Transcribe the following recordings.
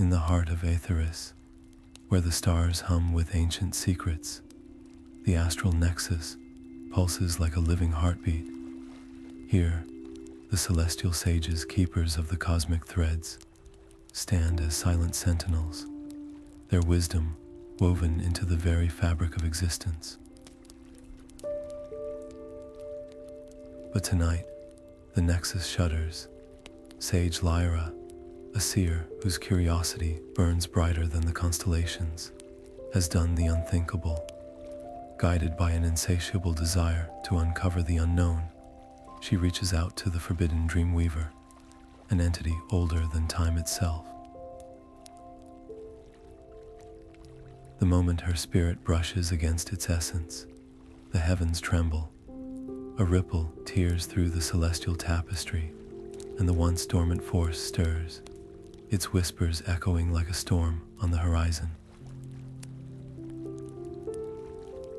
In the heart of Aetheris, where the stars hum with ancient secrets, the astral nexus pulses like a living heartbeat. Here, the celestial sages, keepers of the cosmic threads, stand as silent sentinels, their wisdom woven into the very fabric of existence. But tonight, the nexus shudders. Sage Lyra, a seer whose curiosity burns brighter than the constellations, has done the unthinkable. Guided by an insatiable desire to uncover the unknown, she reaches out to the forbidden Dreamweaver, an entity older than time itself. The moment her spirit brushes against its essence, the heavens tremble. A ripple tears through the celestial tapestry, and the once dormant force stirs, its whispers echoing like a storm on the horizon.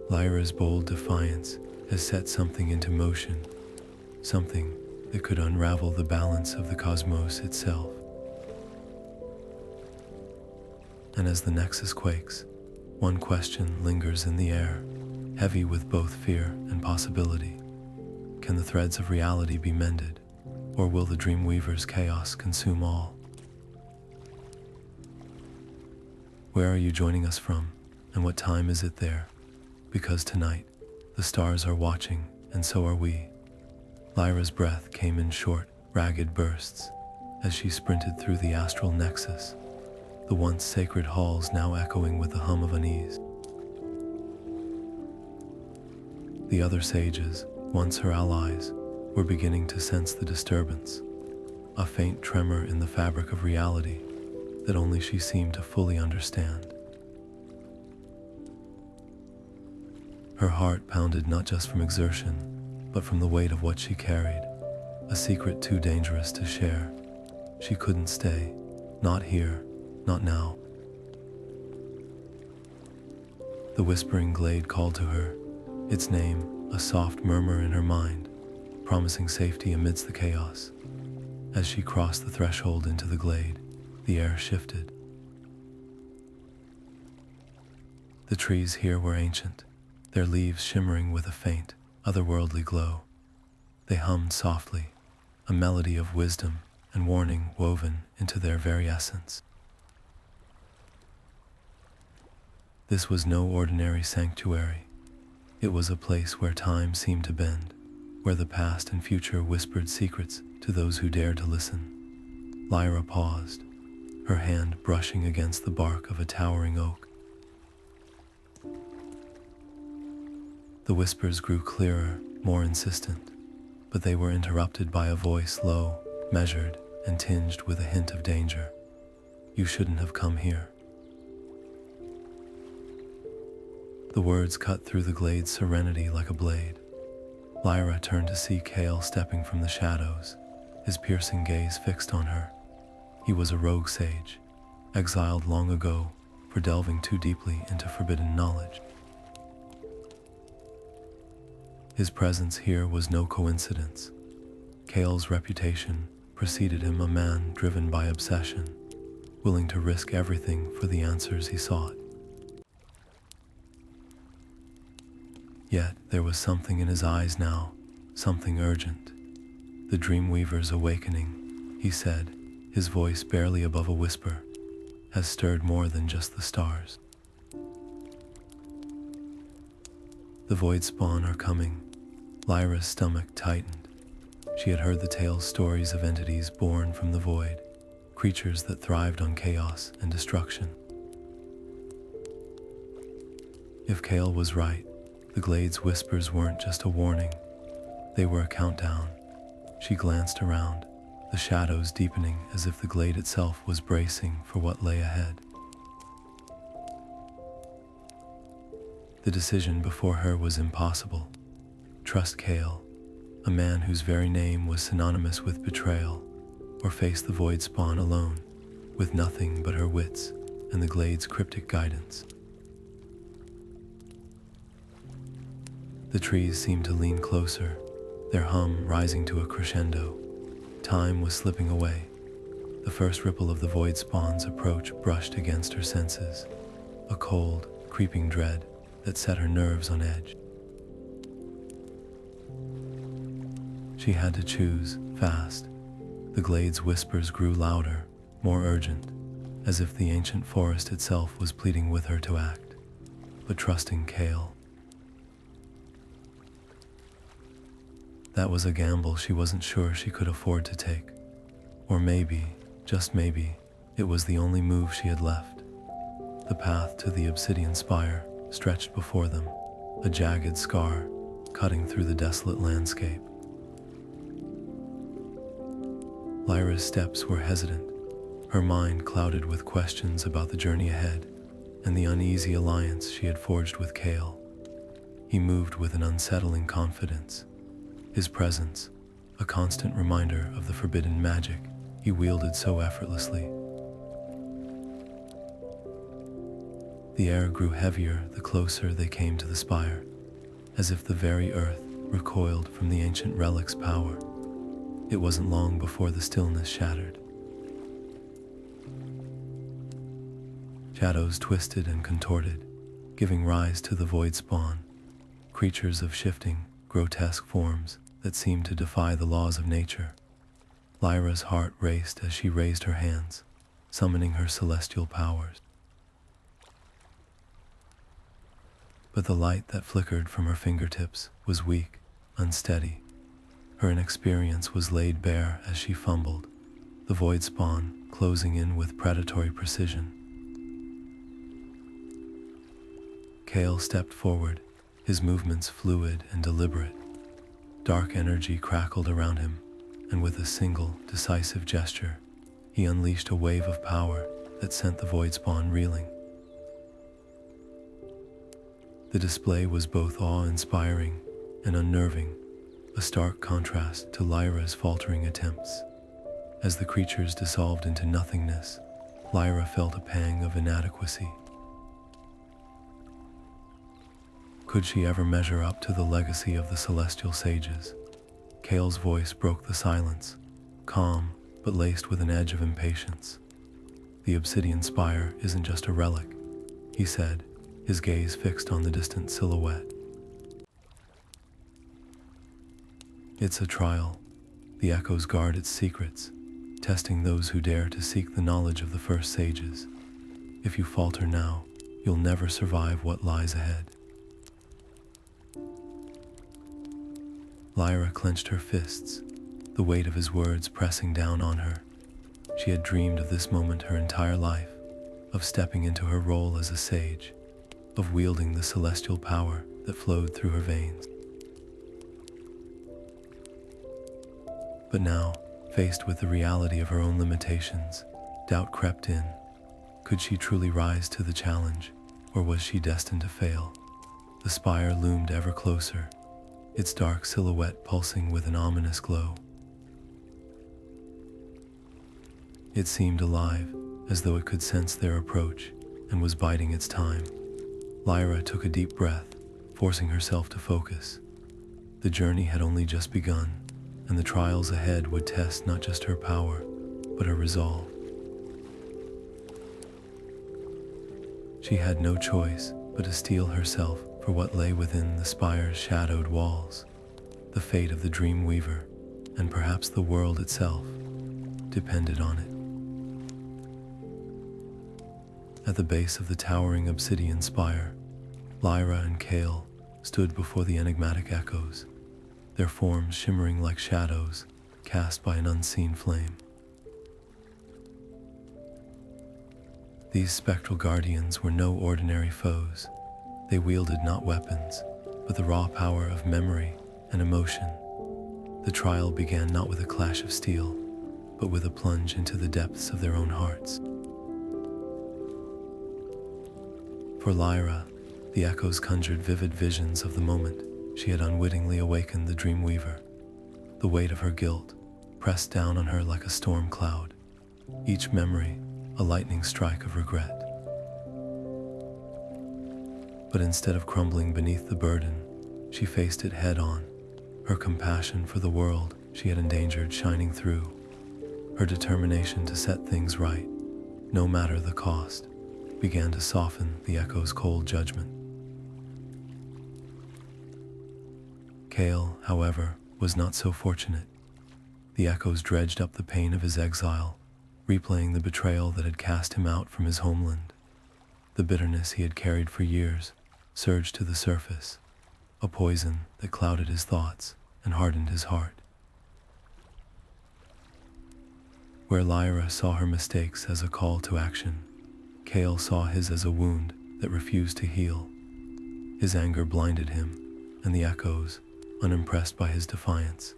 Lyra's bold defiance has set something into motion, something that could unravel the balance of the cosmos itself. And as the nexus quakes, one question lingers in the air, heavy with both fear and possibility. Can the threads of reality be mended, or will the Dreamweaver's chaos consume all? Where are you joining us from, and what time is it there? Because tonight, the stars are watching, and so are we. Lyra's breath came in short, ragged bursts as she sprinted through the astral nexus, the once sacred halls now echoing with the hum of unease. The other sages, once her allies, were beginning to sense the disturbance, a faint tremor in the fabric of reality that only she seemed to fully understand. Her heart pounded not just from exertion, but from the weight of what she carried, a secret too dangerous to share. She couldn't stay, not here, not now. The Whispering Glade called to her, its name a soft murmur in her mind, promising safety amidst the chaos. As she crossed the threshold into the glade, the air shifted. The trees here were ancient, their leaves shimmering with a faint, otherworldly glow. They hummed softly, a melody of wisdom and warning woven into their very essence. This was no ordinary sanctuary. It was a place where time seemed to bend, where the past and future whispered secrets to those who dared to listen. Lyra paused, her hand brushing against the bark of a towering oak. The whispers grew clearer, more insistent, but they were interrupted by a voice low, measured, and tinged with a hint of danger. "You shouldn't have come here." The words cut through the glade's serenity like a blade. Lyra turned to see Kael stepping from the shadows, his piercing gaze fixed on her. He was a rogue sage, exiled long ago for delving too deeply into forbidden knowledge. His presence here was no coincidence. Kael's reputation preceded him, a man driven by obsession, willing to risk everything for the answers he sought. Yet there was something in his eyes now, something urgent. "The Dreamweaver's awakening," he said, his voice barely above a whisper, "has stirred more than just the stars. The Voidspawn are coming." Lyra's stomach tightened. She had heard the tales, stories of entities born from the void, creatures that thrived on chaos and destruction. If Kael was right, the Glade's whispers weren't just a warning, they were a countdown. She glanced around, the shadows deepening as if the Glade itself was bracing for what lay ahead. The decision before her was impossible. Trust Kael, a man whose very name was synonymous with betrayal, or face the Voidspawn alone, with nothing but her wits and the Glade's cryptic guidance. The trees seemed to lean closer, their hum rising to a crescendo. Time was slipping away, The first ripple of the Voidspawn's approach brushed against her senses, a cold, creeping dread that set her nerves on edge. She had to choose, fast. The glade's whispers grew louder, more urgent, as if the ancient forest itself was pleading with her to act, but trusting Kael. That was a gamble she wasn't sure she could afford to take. Or maybe, just maybe, it was the only move she had left. The path to the Obsidian Spire stretched before them, a jagged scar cutting through the desolate landscape. Lyra's steps were hesitant, her mind clouded with questions about the journey ahead and the uneasy alliance she had forged with Kael. He moved with an unsettling confidence, his presence a constant reminder of the forbidden magic he wielded so effortlessly. The air grew heavier the closer they came to the spire, as if the very earth recoiled from the ancient relic's power. It wasn't long before the stillness shattered. Shadows twisted and contorted, giving rise to the Voidspawn, creatures of shifting, grotesque forms that seemed to defy the laws of nature. Lyra's heart raced as she raised her hands, summoning her celestial powers. But the light that flickered from her fingertips was weak, unsteady. Her inexperience was laid bare as she fumbled, the Voidspawn closing in with predatory precision. Kael stepped forward, his movements fluid and deliberate. Dark energy crackled around him, and with a single, decisive gesture, he unleashed a wave of power that sent the Voidspawn reeling. The display was both awe-inspiring and unnerving, a stark contrast to Lyra's faltering attempts. As the creatures dissolved into nothingness, Lyra felt a pang of inadequacy. Could she ever measure up to the legacy of the Celestial Sages? Kael's voice broke the silence, calm but laced with an edge of impatience. The Obsidian Spire isn't just a relic, he said, his gaze fixed on the distant silhouette. It's a trial. The echoes guard its secrets, testing those who dare to seek the knowledge of the first sages. If you falter now, you'll never survive what lies ahead. Lyra clenched her fists, the weight of his words pressing down on her. She had dreamed of this moment her entire life, of stepping into her role as a sage, of wielding the celestial power that flowed through her veins. But now, faced with the reality of her own limitations, doubt crept in. Could she truly rise to the challenge, or was she destined to fail? The spire loomed ever closer, its dark silhouette pulsing with an ominous glow. It seemed alive, as though it could sense their approach, and was biding its time. Lyra took a deep breath, forcing herself to focus. The journey had only just begun, and the trials ahead would test not just her power, but her resolve. She had no choice but to steel herself for what lay within the spire's shadowed walls. The fate of the Dreamweaver, and perhaps the world itself, depended on it. At the base of the towering Obsidian Spire, Lyra and Kael stood before the enigmatic echoes, their forms shimmering like shadows cast by an unseen flame. These spectral guardians were no ordinary foes. They wielded not weapons, but the raw power of memory and emotion. The trial began not with a clash of steel, but with a plunge into the depths of their own hearts. For Lyra, the echoes conjured vivid visions of the moment she had unwittingly awakened the Dreamweaver. The weight of her guilt pressed down on her like a storm cloud, each memory a lightning strike of regret. But instead of crumbling beneath the burden, she faced it head on, her compassion for the world she had endangered shining through. Her determination to set things right, no matter the cost, began to soften the Echo's cold judgment. Kael, however, was not so fortunate. The Echoes dredged up the pain of his exile, replaying the betrayal that had cast him out from his homeland. The bitterness he had carried for years surged to the surface, a poison that clouded his thoughts and hardened his heart. Where Lyra saw her mistakes as a call to action, Kael saw his as a wound that refused to heal. His anger blinded him, and the Echoes, unimpressed by his defiance,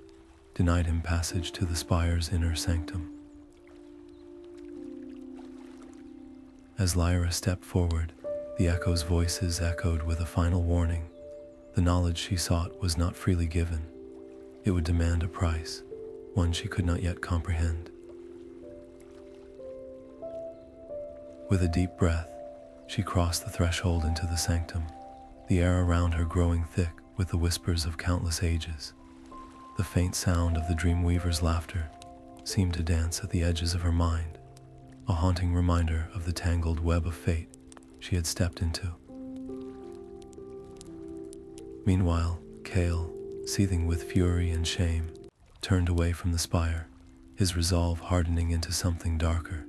denied him passage to the Spire's inner sanctum. As Lyra stepped forward, the Echoes' voices echoed with a final warning. The knowledge she sought was not freely given. It would demand a price, one she could not yet comprehend. With a deep breath, she crossed the threshold into the sanctum, the air around her growing thick with the whispers of countless ages. The faint sound of the Dreamweaver's laughter seemed to dance at the edges of her mind, a haunting reminder of the tangled web of fate she had stepped into. Meanwhile, Kael, seething with fury and shame, turned away from the spire, his resolve hardening into something darker.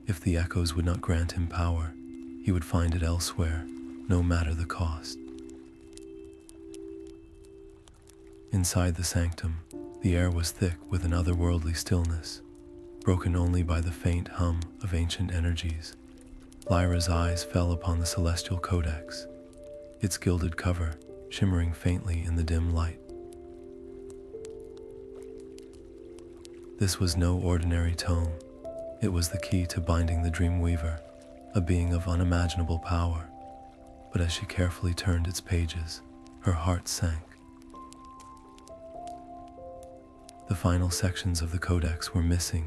If the Echoes would not grant him power, he would find it elsewhere, no matter the cost. Inside the sanctum, the air was thick with an otherworldly stillness, broken only by the faint hum of ancient energies. Lyra's eyes fell upon the Celestial Codex, its gilded cover shimmering faintly in the dim light. This was no ordinary tome. It was the key to binding the Dreamweaver, a being of unimaginable power. But as she carefully turned its pages, her heart sank. The final sections of the Codex were missing,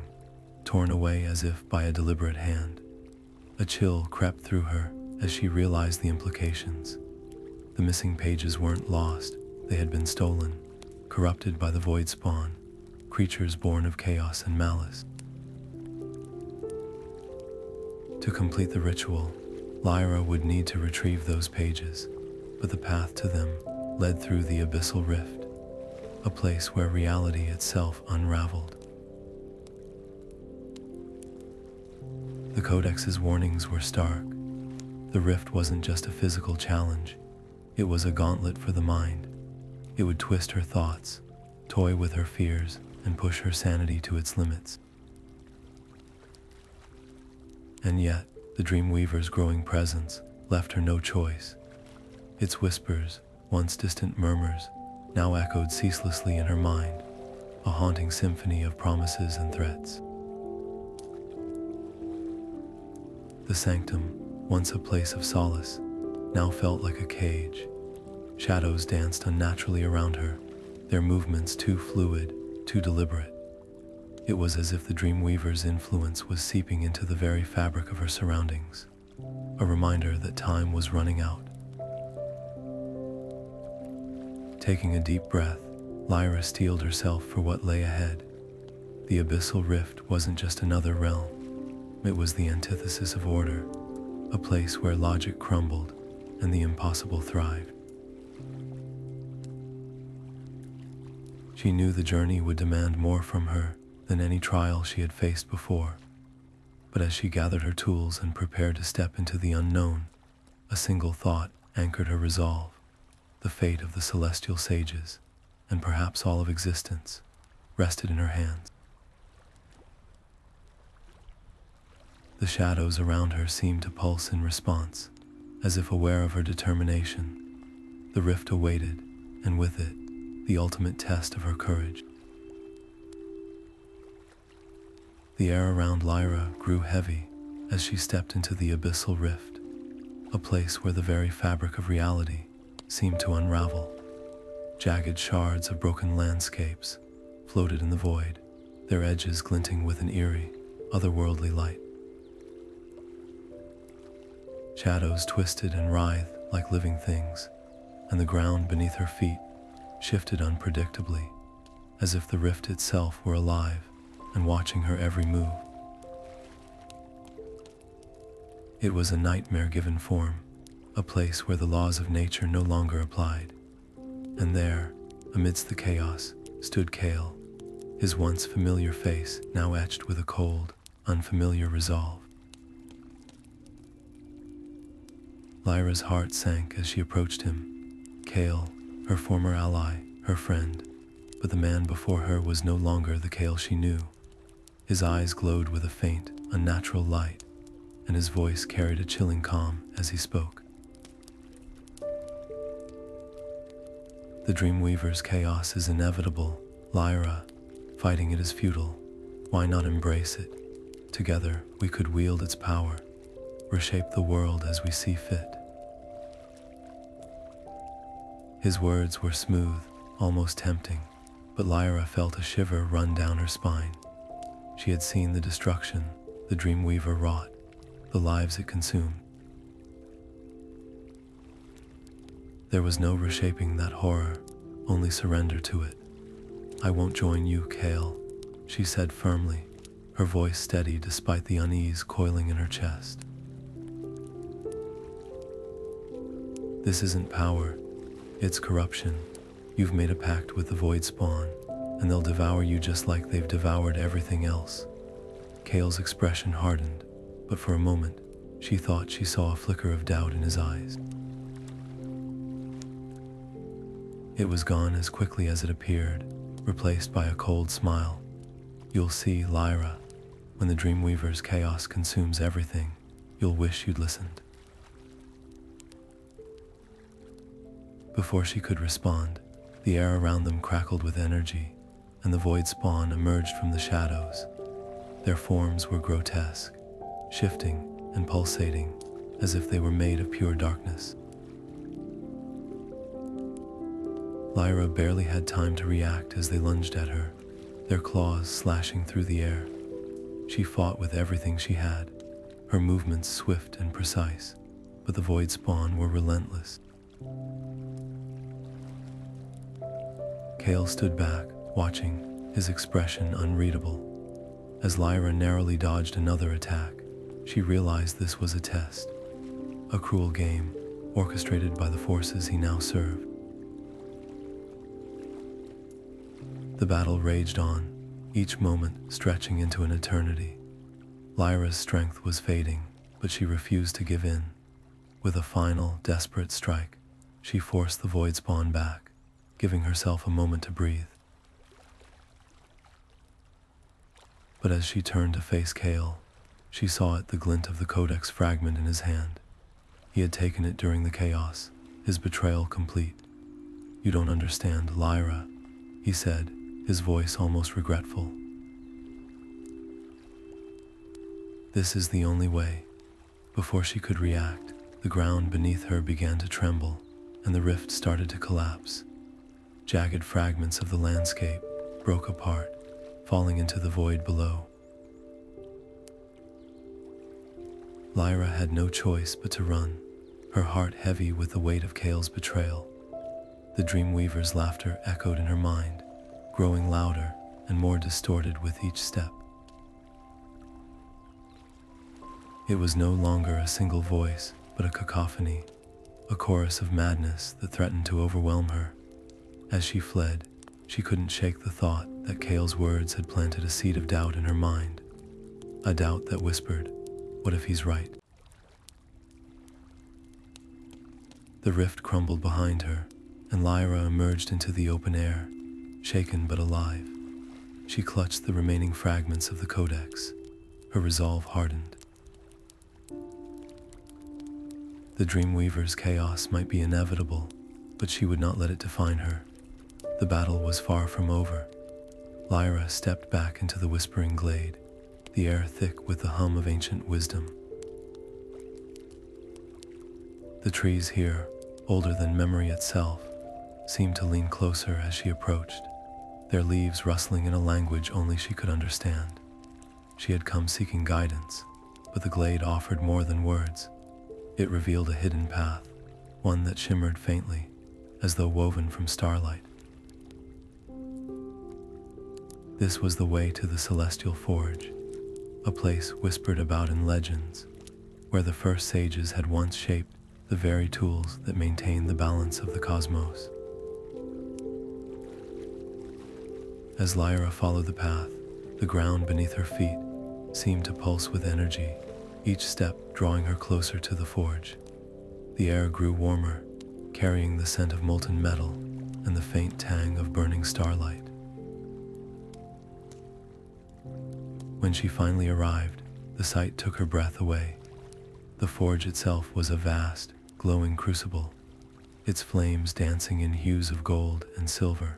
torn away as if by a deliberate hand. A chill crept through her as she realized the implications. The missing pages weren't lost, they had been stolen, corrupted by the Voidspawn, creatures born of chaos and malice. To complete the ritual, Lyra would need to retrieve those pages, but the path to them led through the Abyssal Rift, a place where reality itself unraveled. The Codex's warnings were stark. The rift wasn't just a physical challenge, it was a gauntlet for the mind. It would twist her thoughts, toy with her fears, and push her sanity to its limits. And yet, the Dreamweaver's growing presence left her no choice. Its whispers, once distant murmurs, now echoed ceaselessly in her mind, a haunting symphony of promises and threats. The sanctum, once a place of solace, now felt like a cage. Shadows danced unnaturally around her, their movements too fluid, too deliberate. It was as if the Dreamweaver's influence was seeping into the very fabric of her surroundings, a reminder that time was running out. Taking a deep breath, Lyra steeled herself for what lay ahead. The Abyssal Rift wasn't just another realm, it was the antithesis of order, a place where logic crumbled and the impossible thrived. She knew the journey would demand more from her than any trial she had faced before, but as she gathered her tools and prepared to step into the unknown, a single thought anchored her resolve. The fate of the Celestial Sages, and perhaps all of existence, rested in her hands. The shadows around her seemed to pulse in response, as if aware of her determination. The rift awaited, and with it, the ultimate test of her courage. The air around Lyra grew heavy as she stepped into the Abyssal Rift, a place where the very fabric of reality seemed to unravel. Jagged shards of broken landscapes floated in the void, their edges glinting with an eerie, otherworldly light. Shadows twisted and writhed like living things, and the ground beneath her feet shifted unpredictably, as if the rift itself were alive, and watching her every move. It was a nightmare given form, a place where the laws of nature no longer applied. And there, amidst the chaos, stood Kael, his once familiar face now etched with a cold, unfamiliar resolve. Lyra's heart sank as she approached him. Kael, her former ally, her friend, but the man before her was no longer the Kael she knew. His eyes glowed with a faint, unnatural light, and his voice carried a chilling calm as he spoke. The Dreamweaver's chaos is inevitable, Lyra. Fighting it is futile. Why not embrace it? Together, we could wield its power, reshape the world as we see fit. His words were smooth, almost tempting, but Lyra felt a shiver run down her spine. She had seen the destruction the Dreamweaver wrought, the lives it consumed. There was no reshaping that horror, only surrender to it. "I won't join you, Kael," she said firmly, her voice steady despite the unease coiling in her chest. "This isn't power, it's corruption. You've made a pact with the Voidspawn, and they'll devour you just like they've devoured everything else." Kael's expression hardened, but for a moment, she thought she saw a flicker of doubt in his eyes. It was gone as quickly as it appeared, replaced by a cold smile. "You'll see, Lyra, when the Dreamweaver's chaos consumes everything, you'll wish you'd listened." Before she could respond, the air around them crackled with energy, and the Voidspawn emerged from the shadows. Their forms were grotesque, shifting and pulsating, as if they were made of pure darkness. Lyra barely had time to react as they lunged at her, their claws slashing through the air. She fought with everything she had, her movements swift and precise, but the Voidspawn were relentless. Kael stood back, watching, his expression unreadable. As Lyra narrowly dodged another attack, she realized this was a test, a cruel game orchestrated by the forces he now served. The battle raged on, each moment stretching into an eternity. Lyra's strength was fading, but she refused to give in. With a final, desperate strike, she forced the Voidspawn back, giving herself a moment to breathe. But as she turned to face Kael, she saw the glint of the Codex fragment in his hand. He had taken it during the chaos, his betrayal complete. "You don't understand, Lyra," he said, his voice almost regretful. "This is the only way." Before she could react, the ground beneath her began to tremble, and the rift started to collapse. Jagged fragments of the landscape broke apart, falling into the void below. Lyra had no choice but to run, her heart heavy with the weight of Kael's betrayal. The Dreamweaver's laughter echoed in her mind, growing louder and more distorted with each step. It was no longer a single voice, but a cacophony, a chorus of madness that threatened to overwhelm her. As she fled, she couldn't shake the thought that Kael's words had planted a seed of doubt in her mind, a doubt that whispered, "What if he's right?" The rift crumbled behind her, and Lyra emerged into the open air, shaken but alive. She clutched the remaining fragments of the Codex, her resolve hardened. The Dreamweaver's chaos might be inevitable, but she would not let it define her. The battle was far from over. Lyra stepped back into the Whispering Glade, the air thick with the hum of ancient wisdom. The trees here, older than memory itself, seemed to lean closer as she approached, their leaves rustling in a language only she could understand. She had come seeking guidance, but the glade offered more than words. It revealed a hidden path, one that shimmered faintly, as though woven from starlight. This was the way to the Celestial Forge, a place whispered about in legends, where the first sages had once shaped the very tools that maintain the balance of the cosmos. As Lyra followed the path, the ground beneath her feet seemed to pulse with energy, each step drawing her closer to the forge. The air grew warmer, carrying the scent of molten metal and the faint tang of burning starlight. When she finally arrived, the sight took her breath away. The forge itself was a vast, glowing crucible, its flames dancing in hues of gold and silver.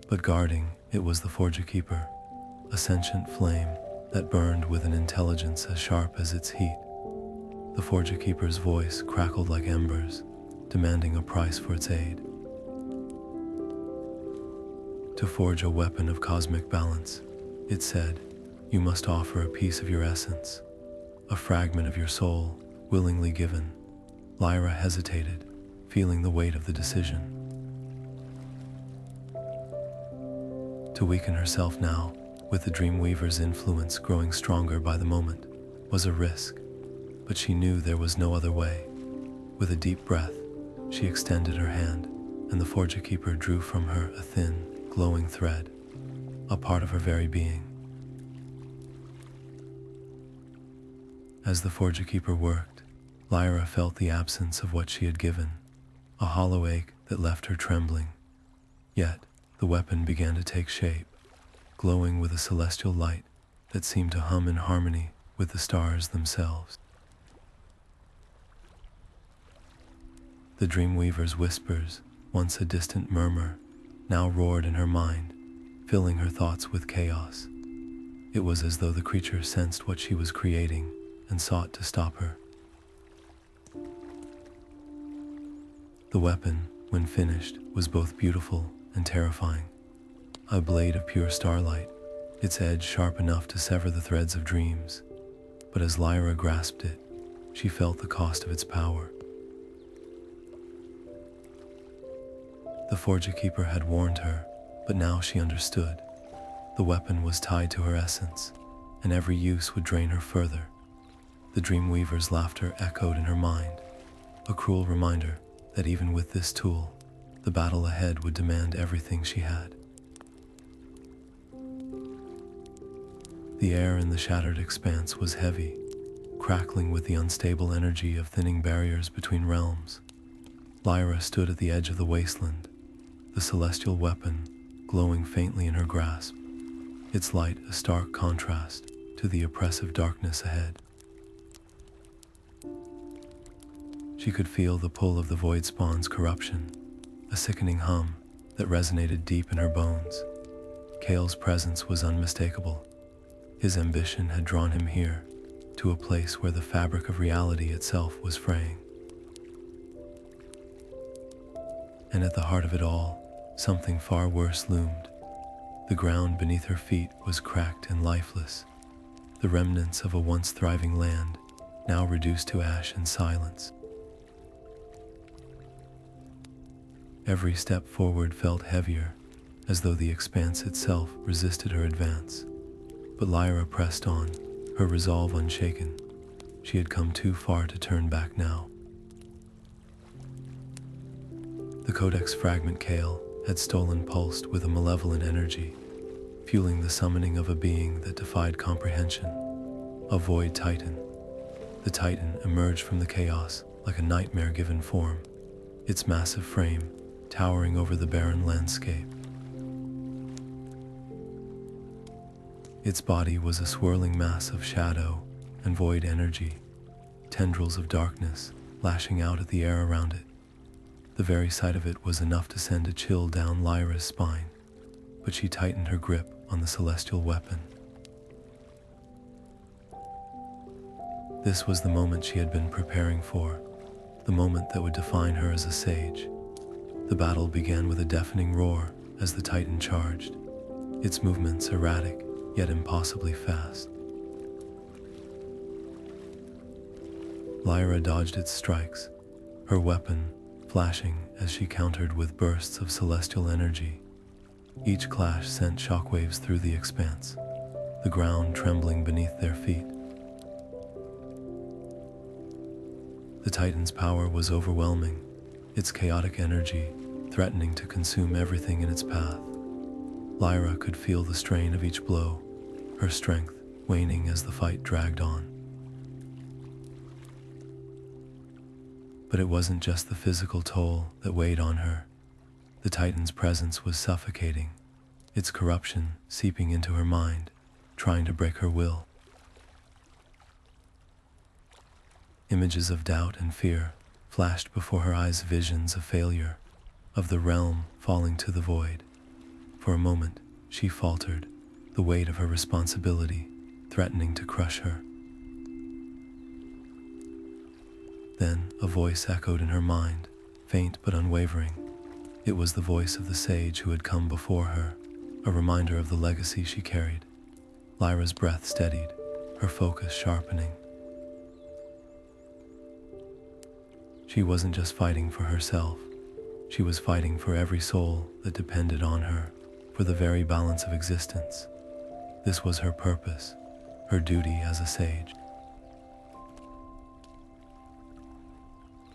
But guarding it was the Forge Keeper, a sentient flame that burned with an intelligence as sharp as its heat. The Forge Keeper's voice crackled like embers, demanding a price for its aid. To forge a weapon of cosmic balance, it said, you must offer a piece of your essence, a fragment of your soul, willingly given. Lyra hesitated, feeling the weight of the decision. To weaken herself now, with the Dreamweaver's influence growing stronger by the moment, was a risk, but she knew there was no other way. With a deep breath, she extended her hand, and the Forge Keeper drew from her a thin, glowing thread, a part of her very being. As the Forge Keeper worked, Lyra felt the absence of what she had given, a hollow ache that left her trembling. Yet, the weapon began to take shape, glowing with a celestial light that seemed to hum in harmony with the stars themselves. The Dreamweaver's whispers, once a distant murmur, now roared in her mind, filling her thoughts with chaos. It was as though the creature sensed what she was creating and sought to stop her. The weapon, when finished, was both beautiful and terrifying. A blade of pure starlight, its edge sharp enough to sever the threads of dreams. But as Lyra grasped it, she felt the cost of its power. The Forge Keeper had warned her, but now she understood. The weapon was tied to her essence, and every use would drain her further. The Dreamweaver's laughter echoed in her mind, a cruel reminder that even with this tool, the battle ahead would demand everything she had. The air in the shattered expanse was heavy, crackling with the unstable energy of thinning barriers between realms. Lyra stood at the edge of the wasteland, the celestial weapon glowing faintly in her grasp, its light a stark contrast to the oppressive darkness ahead. She could feel the pull of the Voidspawn's corruption, a sickening hum that resonated deep in her bones. Kael's presence was unmistakable. His ambition had drawn him here, to a place where the fabric of reality itself was fraying. And at the heart of it all, something far worse loomed. The ground beneath her feet was cracked and lifeless, the remnants of a once thriving land, now reduced to ash and silence. Every step forward felt heavier, as though the expanse itself resisted her advance. But Lyra pressed on, her resolve unshaken. She had come too far to turn back now. The Codex fragment Kael had stolen pulsed with a malevolent energy, fueling the summoning of a being that defied comprehension, a void titan. The titan emerged from the chaos like a nightmare-given form, its massive frame towering over the barren landscape. Its body was a swirling mass of shadow and void energy, tendrils of darkness lashing out at the air around it. The very sight of it was enough to send a chill down Lyra's spine, but she tightened her grip on the celestial weapon. This was the moment she had been preparing for, the moment that would define her as a sage. The battle began with a deafening roar as the Titan charged, its movements erratic yet impossibly fast. Lyra dodged its strikes, her weapon flashing as she countered with bursts of celestial energy. Each clash sent shockwaves through the expanse, the ground trembling beneath their feet. The Titan's power was overwhelming, its chaotic energy threatening to consume everything in its path. Lyra could feel the strain of each blow, her strength waning as the fight dragged on. But it wasn't just the physical toll that weighed on her. The Titan's presence was suffocating, its corruption seeping into her mind, trying to break her will. Images of doubt and fear flashed before her eyes, visions of failure, of the realm falling to the void. For a moment, she faltered, the weight of her responsibility threatening to crush her. Then a voice echoed in her mind, faint but unwavering. It was the voice of the sage who had come before her, a reminder of the legacy she carried. Lyra's breath steadied, her focus sharpening. She wasn't just fighting for herself. She was fighting for every soul that depended on her, for the very balance of existence. This was her purpose, her duty as a sage.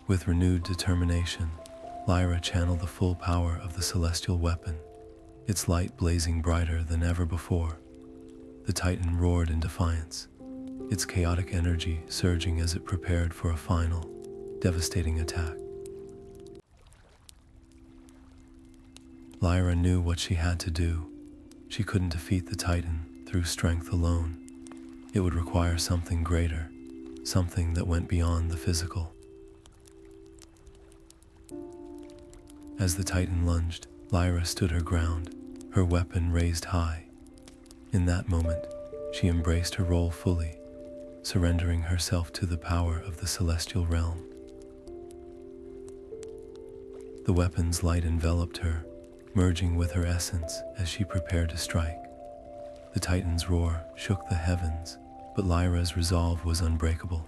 With renewed determination, Lyra channeled the full power of the celestial weapon, its light blazing brighter than ever before. The Titan roared in defiance, its chaotic energy surging as it prepared for a final, devastating attack. Lyra knew what she had to do. She couldn't defeat the Titan through strength alone. It would require something greater, something that went beyond the physical. As the Titan lunged, Lyra stood her ground, her weapon raised high. In that moment, she embraced her role fully, surrendering herself to the power of the celestial realm. The weapon's light enveloped her, merging with her essence as she prepared to strike. The Titan's roar shook the heavens, but Lyra's resolve was unbreakable.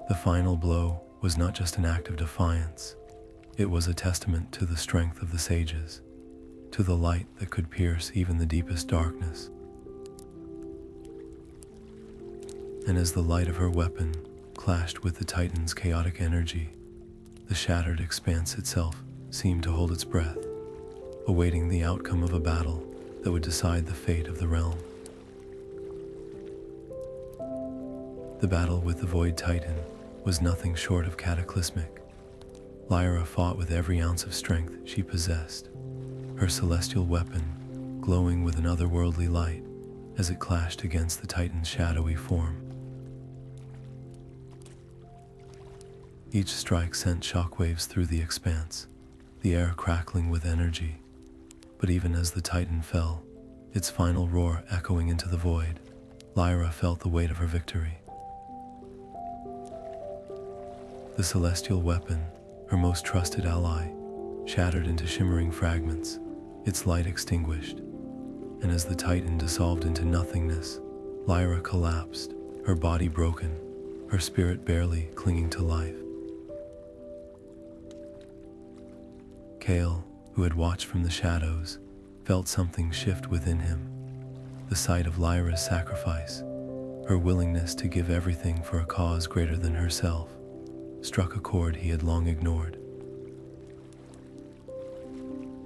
The final blow was not just an act of defiance. It was a testament to the strength of the sages, to the light that could pierce even the deepest darkness. And as the light of her weapon clashed with the Titan's chaotic energy, the shattered expanse itself seemed to hold its breath, awaiting the outcome of a battle that would decide the fate of the realm. The battle with the Void Titan was nothing short of cataclysmic. Lyra fought with every ounce of strength she possessed, her celestial weapon glowing with an otherworldly light as it clashed against the Titan's shadowy form. Each strike sent shockwaves through the expanse, the air crackling with energy. But even as the Titan fell, its final roar echoing into the void, Lyra felt the weight of her victory. The celestial weapon, her most trusted ally, shattered into shimmering fragments, its light extinguished, and as the Titan dissolved into nothingness, Lyra collapsed, her body broken, her spirit barely clinging to life. Kael, who had watched from the shadows, felt something shift within him. The sight of Lyra's sacrifice, her willingness to give everything for a cause greater than herself, struck a chord he had long ignored.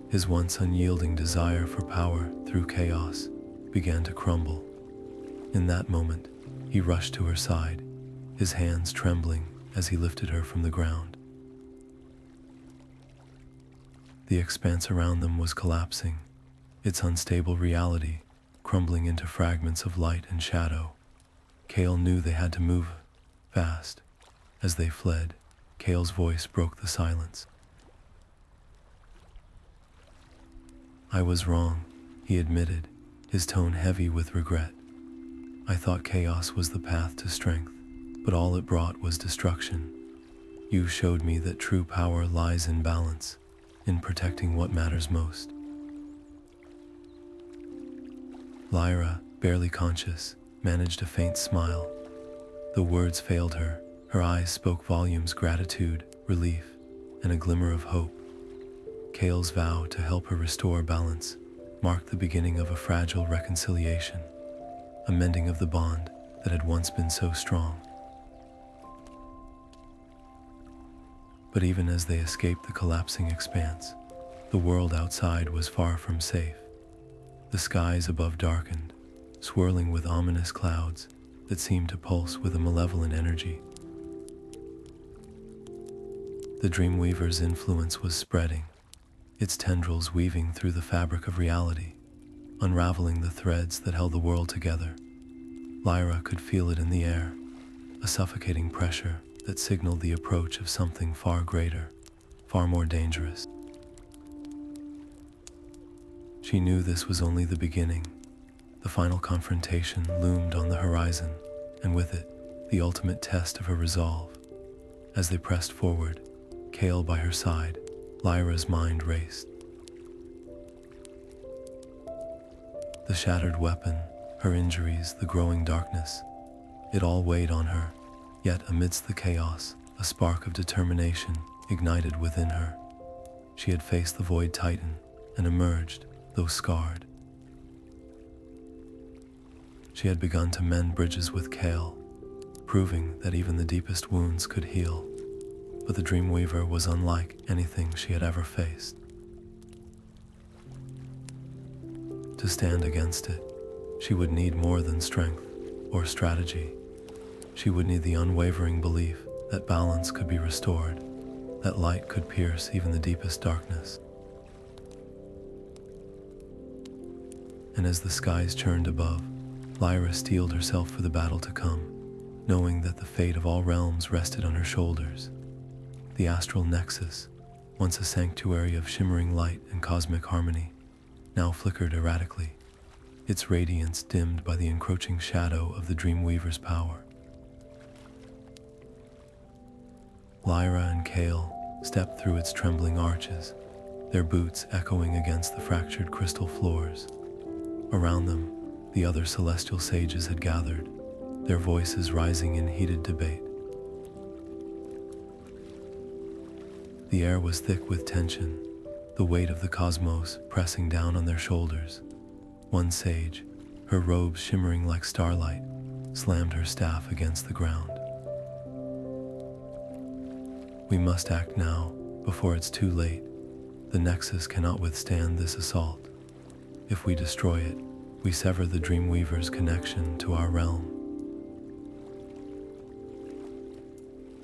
His once unyielding desire for power through chaos began to crumble. In that moment, he rushed to her side, his hands trembling as he lifted her from the ground. The expanse around them was collapsing, its unstable reality crumbling into fragments of light and shadow. Kael knew they had to move fast. As they fled, Kael's voice broke the silence. "I was wrong," he admitted, his tone heavy with regret. "I thought chaos was the path to strength, but all it brought was destruction. You showed me that true power lies in balance, in protecting what matters most." Lyra, barely conscious, managed a faint smile. The words failed her. Her eyes spoke volumes: gratitude, relief, and a glimmer of hope. Kael's vow to help her restore balance marked the beginning of a fragile reconciliation, a mending of the bond that had once been so strong. But even as they escaped the collapsing expanse, the world outside was far from safe. The skies above darkened, swirling with ominous clouds that seemed to pulse with a malevolent energy. The Dreamweaver's influence was spreading, its tendrils weaving through the fabric of reality, unraveling the threads that held the world together. Lyra could feel it in the air, a suffocating pressure that signaled the approach of something far greater, far more dangerous. She knew this was only the beginning. The final confrontation loomed on the horizon, and with it, the ultimate test of her resolve. As they pressed forward, Kael by her side, Lyra's mind raced. The shattered weapon, her injuries, the growing darkness, it all weighed on her. Yet amidst the chaos, a spark of determination ignited within her. She had faced the Void Titan and emerged, though scarred. She had begun to mend bridges with Kael, proving that even the deepest wounds could heal. But the Dreamweaver was unlike anything she had ever faced. To stand against it, she would need more than strength or strategy. She would need the unwavering belief that balance could be restored, that light could pierce even the deepest darkness. And as the skies churned above, Lyra steeled herself for the battle to come, knowing that the fate of all realms rested on her shoulders. The astral nexus, once a sanctuary of shimmering light and cosmic harmony, now flickered erratically, its radiance dimmed by the encroaching shadow of the Dreamweaver's power. Lyra and Kael stepped through its trembling arches, their boots echoing against the fractured crystal floors. Around them, the other celestial sages had gathered, their voices rising in heated debate. The air was thick with tension, the weight of the cosmos pressing down on their shoulders. One sage, her robes shimmering like starlight, slammed her staff against the ground. We must act now, before it's too late. The Nexus cannot withstand this assault. If we destroy it, we sever the Dreamweaver's connection to our realm.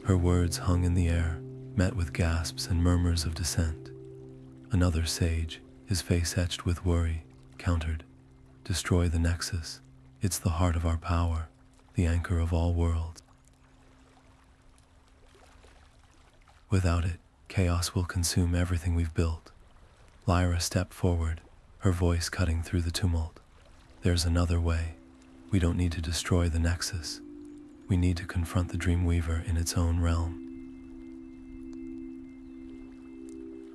Her words hung in the air, met with gasps and murmurs of dissent. Another sage, his face etched with worry, countered, "Destroy the Nexus. It's the heart of our power, the anchor of all worlds. Without it, chaos will consume everything we've built." Lyra stepped forward, her voice cutting through the tumult. "There's another way. We don't need to destroy the Nexus. We need to confront the Dreamweaver in its own realm.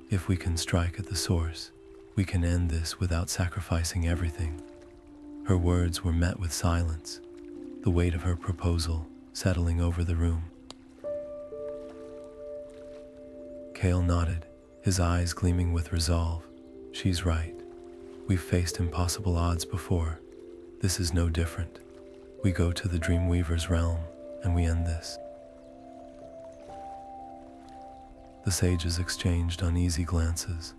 If we can strike at the source, we can end this without sacrificing everything." Her words were met with silence, the weight of her proposal settling over the room. Kael nodded, his eyes gleaming with resolve. "She's right. We've faced impossible odds before. This is no different. We go to the Dreamweaver's realm, and we end this." The sages exchanged uneasy glances,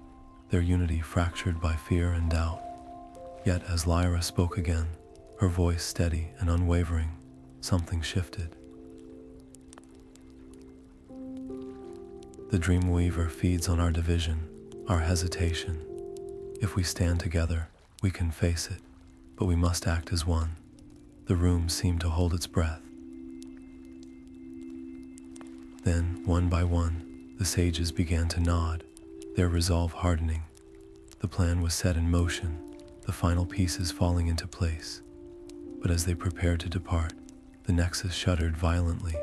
their unity fractured by fear and doubt. Yet as Lyra spoke again, her voice steady and unwavering, something shifted. "The Dreamweaver feeds on our division, our hesitation. If we stand together, we can face it, but we must act as one." The room seemed to hold its breath. Then, one by one, the sages began to nod, their resolve hardening. The plan was set in motion, the final pieces falling into place. But as they prepared to depart, the Nexus shuddered violently,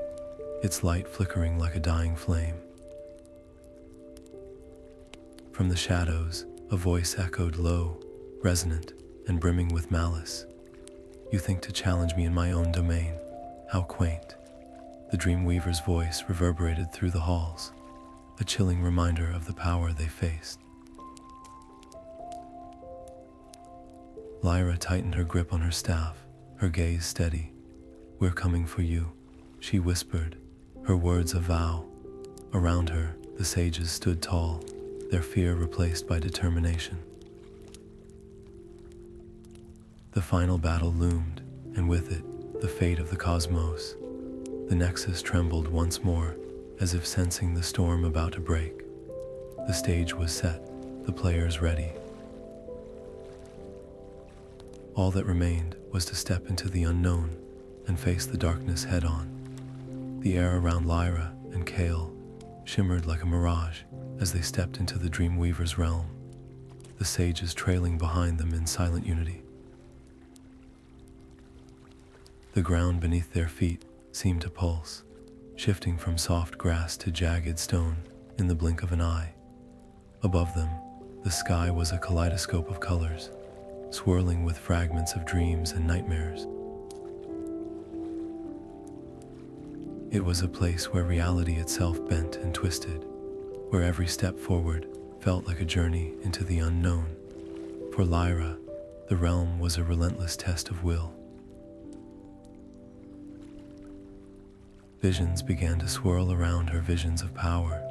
its light flickering like a dying flame. From the shadows, a voice echoed low, resonant, and brimming with malice. "You think to challenge me in my own domain? How quaint." The Dreamweaver's voice reverberated through the halls, a chilling reminder of the power they faced. Lyra tightened her grip on her staff, her gaze steady. "We're coming for you," she whispered, her words a vow. Around her, the sages stood tall, their fear replaced by determination. The final battle loomed, and with it, the fate of the cosmos. The Nexus trembled once more, as if sensing the storm about to break. The stage was set, the players ready. All that remained was to step into the unknown and face the darkness head-on. The air around Lyra and Kael shimmered like a mirage as they stepped into the Dreamweaver's realm, the sages trailing behind them in silent unity. The ground beneath their feet seemed to pulse, shifting from soft grass to jagged stone in the blink of an eye. Above them, the sky was a kaleidoscope of colors, swirling with fragments of dreams and nightmares. It was a place where reality itself bent and twisted, where every step forward felt like a journey into the unknown. For Lyra, the realm was a relentless test of will. Visions began to swirl around her, visions of power,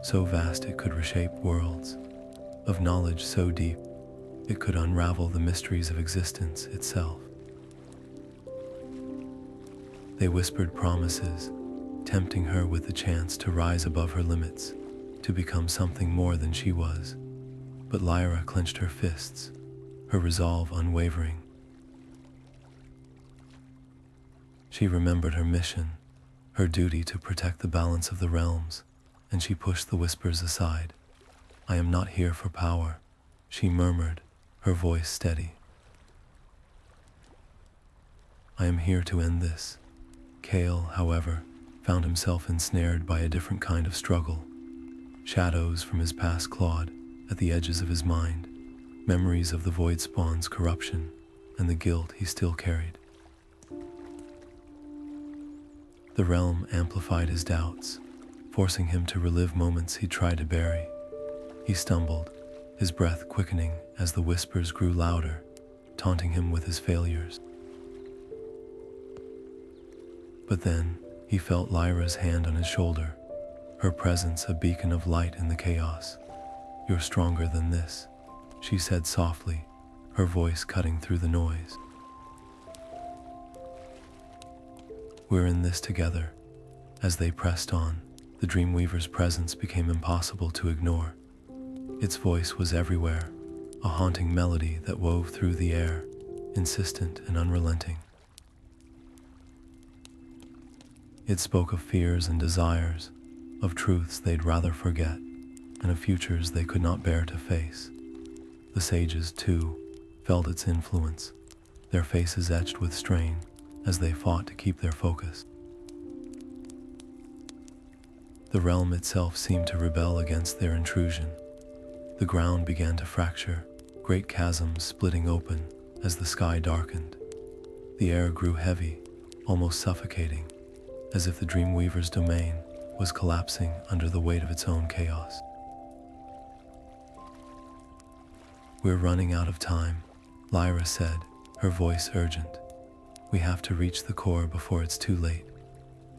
so vast it could reshape worlds, of knowledge so deep it could unravel the mysteries of existence itself. They whispered promises, tempting her with the chance to rise above her limits, to become something more than she was. But Lyra clenched her fists, her resolve unwavering. She remembered her mission, her duty to protect the balance of the realms, and she pushed the whispers aside. "I am not here for power," she murmured, her voice steady. "I am here to end this." Kael, however, found himself ensnared by a different kind of struggle. Shadows from his past clawed at the edges of his mind, memories of the Voidspawn's corruption and the guilt he still carried. The realm amplified his doubts, forcing him to relive moments he tried to bury. He stumbled, his breath quickening as the whispers grew louder, taunting him with his failures. But then, he felt Lyra's hand on his shoulder, her presence a beacon of light in the chaos. "You're stronger than this," she said softly, her voice cutting through the noise. "We're in this together." As they pressed on, the Dreamweaver's presence became impossible to ignore. Its voice was everywhere, a haunting melody that wove through the air, insistent and unrelenting. It spoke of fears and desires, of truths they'd rather forget, and of futures they could not bear to face. The sages, too, felt its influence, their faces etched with strain as they fought to keep their focus. The realm itself seemed to rebel against their intrusion. The ground began to fracture, great chasms splitting open as the sky darkened. The air grew heavy, almost suffocating, as if the Dreamweaver's domain was collapsing under the weight of its own chaos. "We're running out of time," Lyra said, her voice urgent. "We have to reach the core before it's too late."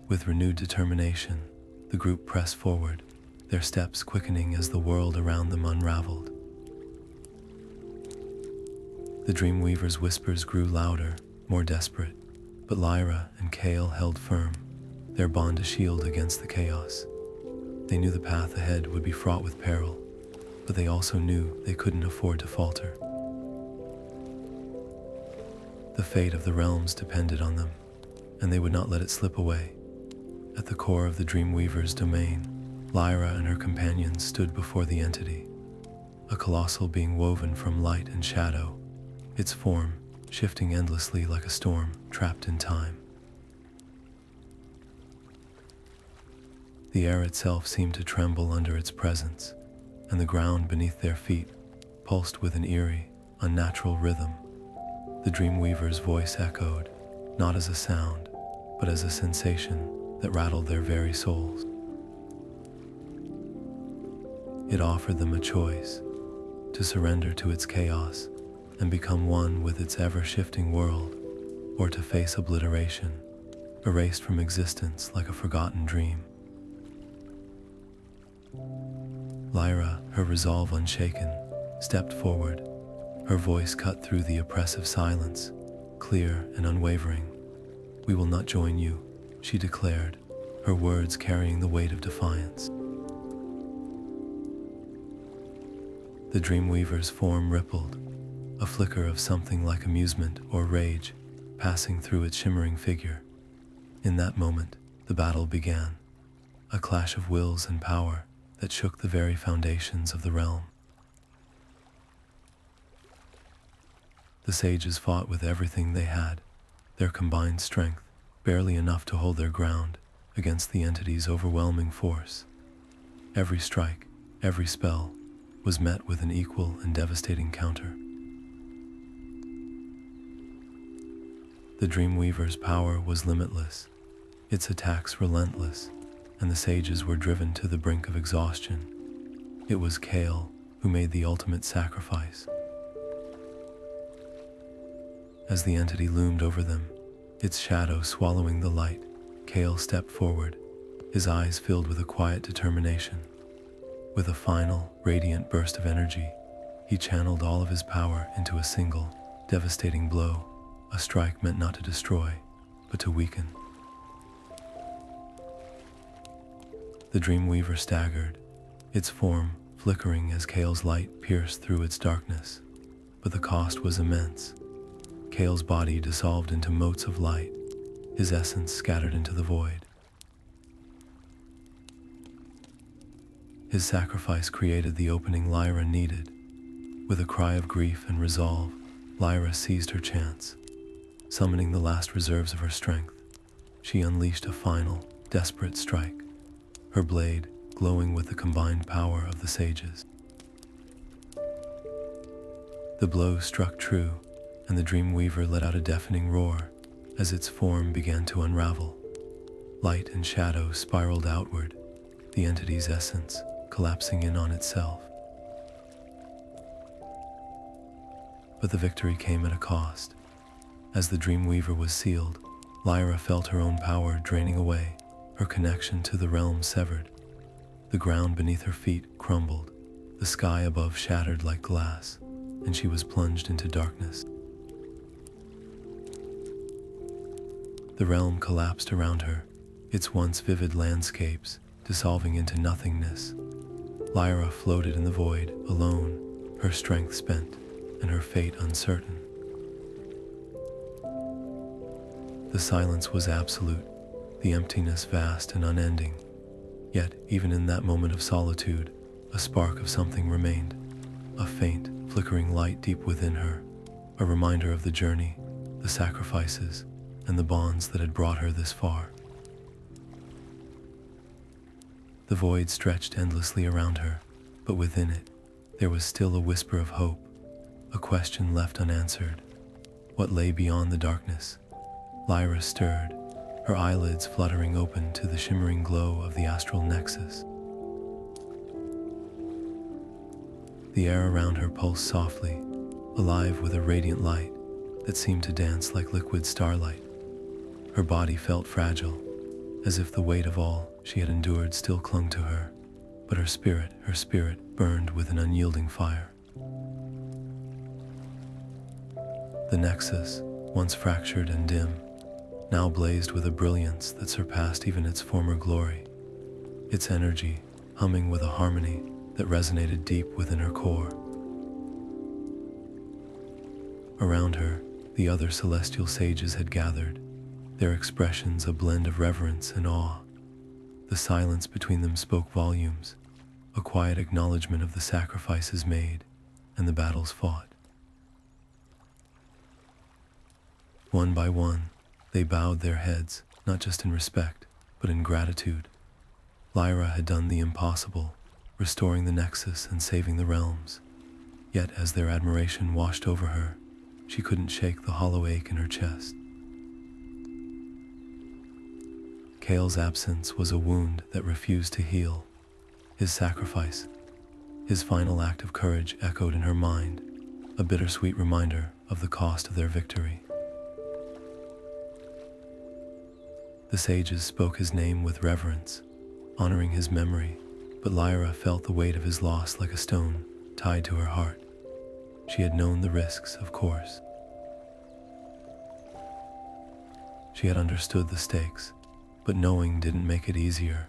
With renewed determination, the group pressed forward, their steps quickening as the world around them unraveled. The Dreamweaver's whispers grew louder, more desperate, but Lyra and Kael held firm, their bond a shield against the chaos. They knew the path ahead would be fraught with peril, but they also knew they couldn't afford to falter. The fate of the realms depended on them, and they would not let it slip away. At the core of the Dreamweaver's domain, Lyra and her companions stood before the entity, a colossal being woven from light and shadow, its form shifting endlessly like a storm trapped in time. The air itself seemed to tremble under its presence, and the ground beneath their feet pulsed with an eerie, unnatural rhythm. The Dreamweaver's voice echoed, not as a sound, but as a sensation that rattled their very souls. It offered them a choice: to surrender to its chaos, and become one with its ever-shifting world, or to face obliteration, erased from existence like a forgotten dream. Lyra, her resolve unshaken, stepped forward, her voice cut through the oppressive silence, clear and unwavering. "We will not join you," she declared, her words carrying the weight of defiance. The Dreamweaver's form rippled, a flicker of something like amusement or rage passing through its shimmering figure. In that moment, the battle began, a clash of wills and power that shook the very foundations of the realm. The sages fought with everything they had, their combined strength barely enough to hold their ground against the entity's overwhelming force. Every strike, every spell, was met with an equal and devastating counter. The Dreamweaver's power was limitless, its attacks relentless, and the sages were driven to the brink of exhaustion. It was Kael who made the ultimate sacrifice. As the entity loomed over them, its shadow swallowing the light, Kael stepped forward, his eyes filled with a quiet determination. With a final, radiant burst of energy, he channeled all of his power into a single, devastating blow, a strike meant not to destroy, but to weaken. The Dreamweaver staggered, its form flickering as Kael's light pierced through its darkness, but the cost was immense. Kael's body dissolved into motes of light, his essence scattered into the void. His sacrifice created the opening Lyra needed. With a cry of grief and resolve, Lyra seized her chance. Summoning the last reserves of her strength, she unleashed a final, desperate strike, her blade glowing with the combined power of the sages. The blow struck true, and the Dreamweaver let out a deafening roar as its form began to unravel. Light and shadow spiraled outward, the entity's essence collapsing in on itself. But the victory came at a cost. As the Dreamweaver was sealed, Lyra felt her own power draining away, her connection to the realm severed. The ground beneath her feet crumbled, the sky above shattered like glass, and she was plunged into darkness. The realm collapsed around her, its once vivid landscapes dissolving into nothingness. Lyra floated in the void, alone, her strength spent, and her fate uncertain. The silence was absolute, the emptiness vast and unending. Yet, even in that moment of solitude, a spark of something remained, a faint, flickering light deep within her, a reminder of the journey, the sacrifices, and the bonds that had brought her this far. The void stretched endlessly around her, but within it, there was still a whisper of hope, a question left unanswered. What lay beyond the darkness? Lyra stirred, her eyelids fluttering open to the shimmering glow of the astral nexus. The air around her pulsed softly, alive with a radiant light that seemed to dance like liquid starlight. Her body felt fragile, as if the weight of all she had endured still clung to her, but her spirit burned with an unyielding fire. The nexus, once fractured and dim, now blazed with a brilliance that surpassed even its former glory, its energy humming with a harmony that resonated deep within her core. Around her, the other celestial sages had gathered, their expressions a blend of reverence and awe. The silence between them spoke volumes, a quiet acknowledgement of the sacrifices made and the battles fought. One by one, they bowed their heads, not just in respect, but in gratitude. Lyra had done the impossible, restoring the Nexus and saving the realms. Yet as their admiration washed over her, she couldn't shake the hollow ache in her chest. Kael's absence was a wound that refused to heal. His sacrifice, his final act of courage echoed in her mind, a bittersweet reminder of the cost of their victory. The sages spoke his name with reverence, honoring his memory, but Lyra felt the weight of his loss like a stone tied to her heart. She had known the risks, of course. She had understood the stakes, but knowing didn't make it easier.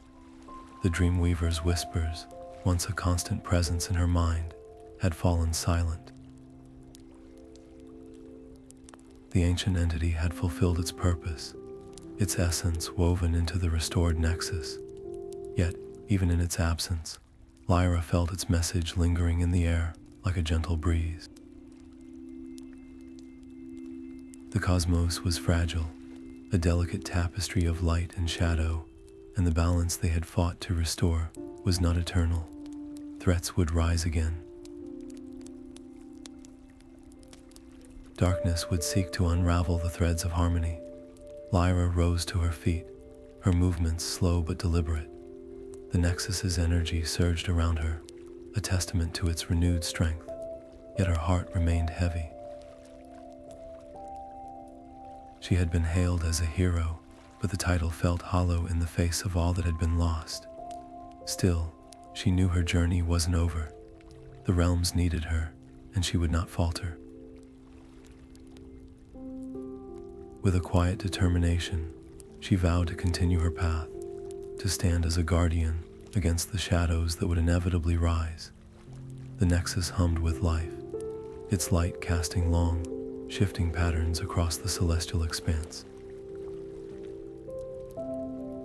The Dreamweaver's whispers, once a constant presence in her mind, had fallen silent. The ancient entity had fulfilled its purpose, its essence woven into the restored Nexus. Yet, even in its absence, Lyra felt its message lingering in the air like a gentle breeze. The cosmos was fragile, a delicate tapestry of light and shadow, and the balance they had fought to restore was not eternal. Threats would rise again. Darkness would seek to unravel the threads of harmony. Lyra rose to her feet, her movements slow but deliberate. The Nexus's energy surged around her, a testament to its renewed strength, yet her heart remained heavy. She had been hailed as a hero, but the title felt hollow in the face of all that had been lost. Still, she knew her journey wasn't over. The realms needed her, and she would not falter. With a quiet determination, she vowed to continue her path, to stand as a guardian against the shadows that would inevitably rise. The Nexus hummed with life, its light casting long, shifting patterns across the celestial expanse.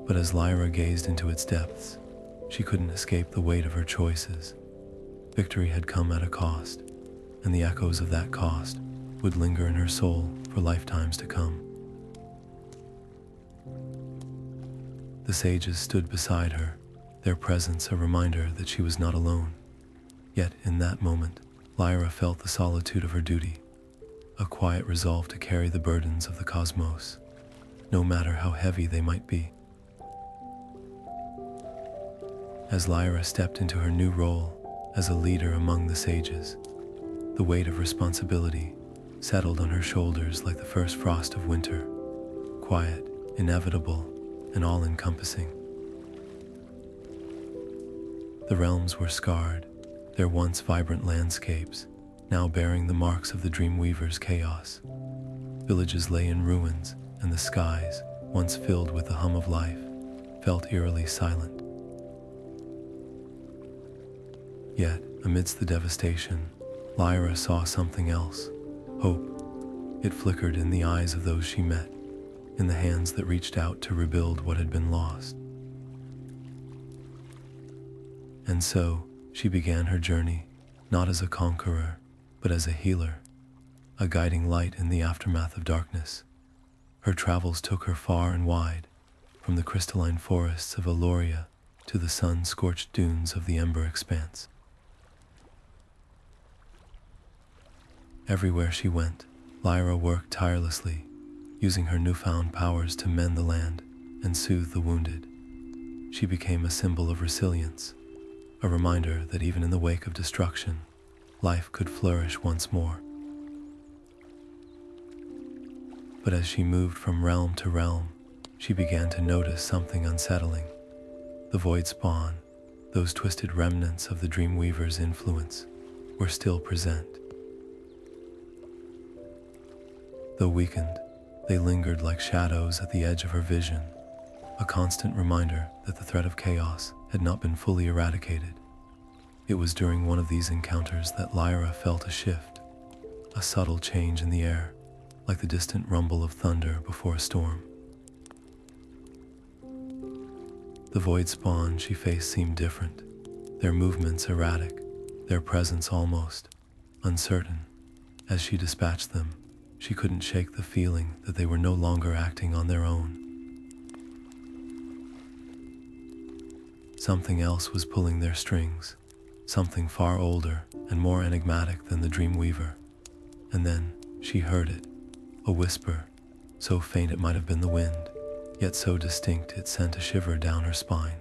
But as Lyra gazed into its depths, she couldn't escape the weight of her choices. Victory had come at a cost, and the echoes of that cost would linger in her soul for lifetimes to come. The sages stood beside her, their presence a reminder that she was not alone. Yet in that moment, Lyra felt the solitude of her duty, a quiet resolve to carry the burdens of the cosmos, no matter how heavy they might be. As Lyra stepped into her new role as a leader among the sages, the weight of responsibility settled on her shoulders like the first frost of winter, quiet, inevitable, and all-encompassing. The realms were scarred, their once vibrant landscapes now bearing the marks of the Dreamweaver's chaos. Villages lay in ruins, and the skies, once filled with the hum of life, felt eerily silent. Yet, amidst the devastation, Lyra saw something else, hope. It flickered in the eyes of those she met, in the hands that reached out to rebuild what had been lost. And so, she began her journey, not as a conqueror, but as a healer, a guiding light in the aftermath of darkness. Her travels took her far and wide, from the crystalline forests of Eloria to the sun-scorched dunes of the Ember Expanse. Everywhere she went, Lyra worked tirelessly, using her newfound powers to mend the land and soothe the wounded. She became a symbol of resilience, a reminder that even in the wake of destruction, life could flourish once more. But as she moved from realm to realm, she began to notice something unsettling. The Voidspawn, those twisted remnants of the Dreamweaver's influence, were still present. Though weakened, they lingered like shadows at the edge of her vision, a constant reminder that the threat of chaos had not been fully eradicated. It was during one of these encounters that Lyra felt a shift, a subtle change in the air, like the distant rumble of thunder before a storm. The Voidspawn she faced seemed different, their movements erratic, their presence almost uncertain. As she dispatched them, she couldn't shake the feeling that they were no longer acting on their own. Something else was pulling their strings, something far older and more enigmatic than the Dreamweaver. And then she heard it, a whisper, so faint it might have been the wind, yet so distinct it sent a shiver down her spine.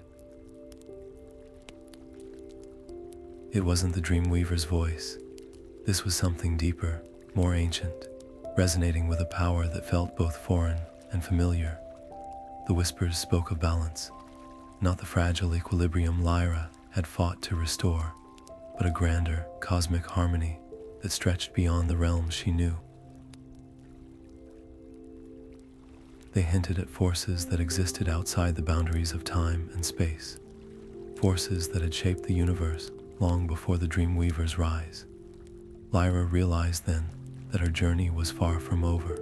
It wasn't the Dreamweaver's voice. This was something deeper, more ancient, resonating with a power that felt both foreign and familiar. The whispers spoke of balance, not the fragile equilibrium Lyra had fought to restore, but a grander, cosmic harmony that stretched beyond the realms she knew. They hinted at forces that existed outside the boundaries of time and space, forces that had shaped the universe long before the Dreamweaver's rise. Lyra realized then that her journey was far from over.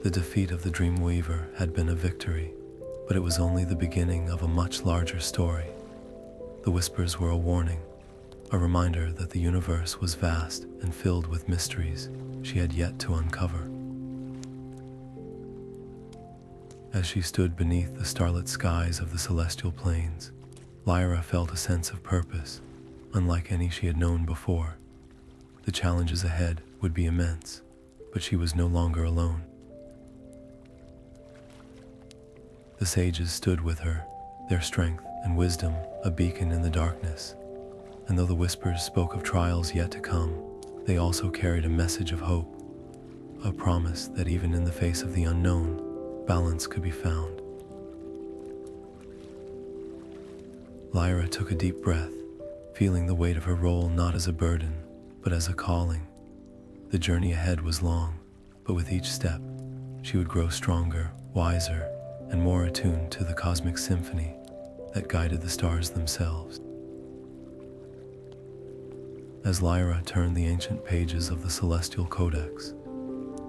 The defeat of the Dreamweaver had been a victory, but it was only the beginning of a much larger story. The whispers were a warning, a reminder that the universe was vast and filled with mysteries she had yet to uncover. As she stood beneath the starlit skies of the celestial plains, Lyra felt a sense of purpose, unlike any she had known before. The challenges ahead would be immense, but she was no longer alone. The sages stood with her, their strength and wisdom a beacon in the darkness. And though the whispers spoke of trials yet to come, they also carried a message of hope, a promise that even in the face of the unknown, balance could be found. Lyra took a deep breath, feeling the weight of her role not as a burden, but as a calling. The journey ahead was long, but with each step, she would grow stronger, wiser, and more attuned to the cosmic symphony that guided the stars themselves. As Lyra turned the ancient pages of the Celestial Codex,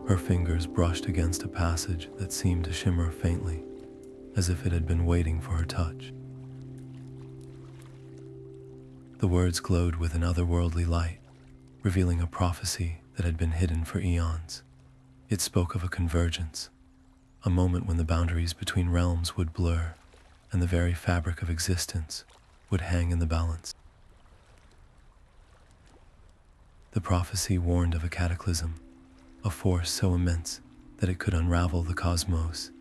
her fingers brushed against a passage that seemed to shimmer faintly, as if it had been waiting for her touch. The words glowed with an otherworldly light, revealing a prophecy that had been hidden for eons. It spoke of a convergence, a moment when the boundaries between realms would blur, and the very fabric of existence would hang in the balance. The prophecy warned of a cataclysm, a force so immense that it could unravel the cosmos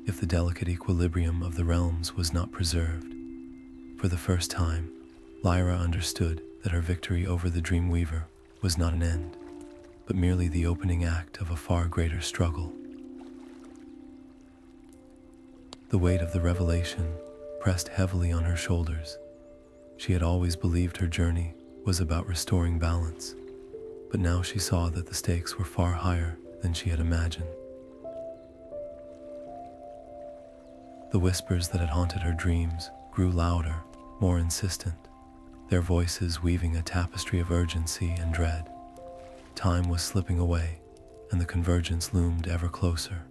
if the delicate equilibrium of the realms was not preserved. For the first time, Lyra understood that her victory over the Dreamweaver was not an end, but merely the opening act of a far greater struggle. The weight of the revelation pressed heavily on her shoulders. She had always believed her journey was about restoring balance, but now she saw that the stakes were far higher than she had imagined. The whispers that had haunted her dreams grew louder, more insistent, their voices weaving a tapestry of urgency and dread. Time was slipping away, and the convergence loomed ever closer.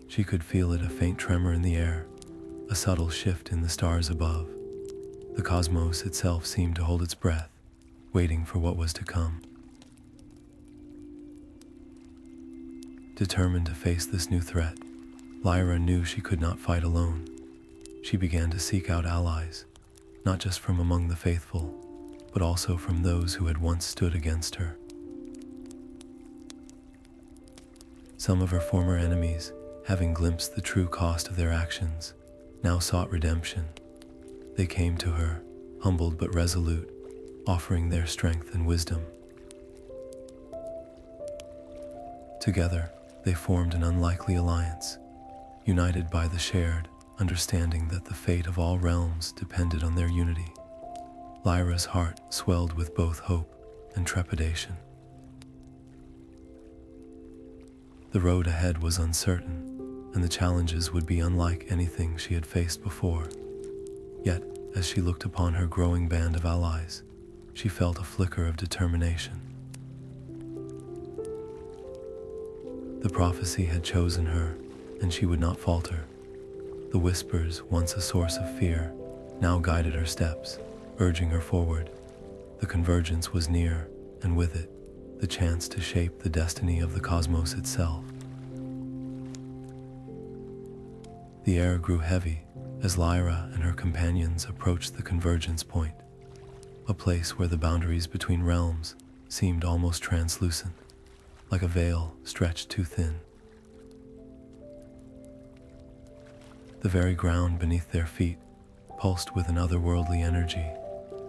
She could feel it, a faint tremor in the air, a subtle shift in the stars above. The cosmos itself seemed to hold its breath, waiting for what was to come. Determined to face this new threat, Lyra knew she could not fight alone. She began to seek out allies, not just from among the faithful, but also from those who had once stood against her. Some of her former enemies, having glimpsed the true cost of their actions, now sought redemption. They came to her, humbled but resolute, offering their strength and wisdom. Together, they formed an unlikely alliance, united by the shared understanding that the fate of all realms depended on their unity. Lyra's heart swelled with both hope and trepidation. The road ahead was uncertain, and the challenges would be unlike anything she had faced before. Yet, as she looked upon her growing band of allies, she felt a flicker of determination. The prophecy had chosen her, and she would not falter. The whispers, once a source of fear, now guided her steps, urging her forward. The convergence was near, and with it, the chance to shape the destiny of the cosmos itself. The air grew heavy as Lyra and her companions approached the convergence point, a place where the boundaries between realms seemed almost translucent, like a veil stretched too thin. The very ground beneath their feet pulsed with an otherworldly energy,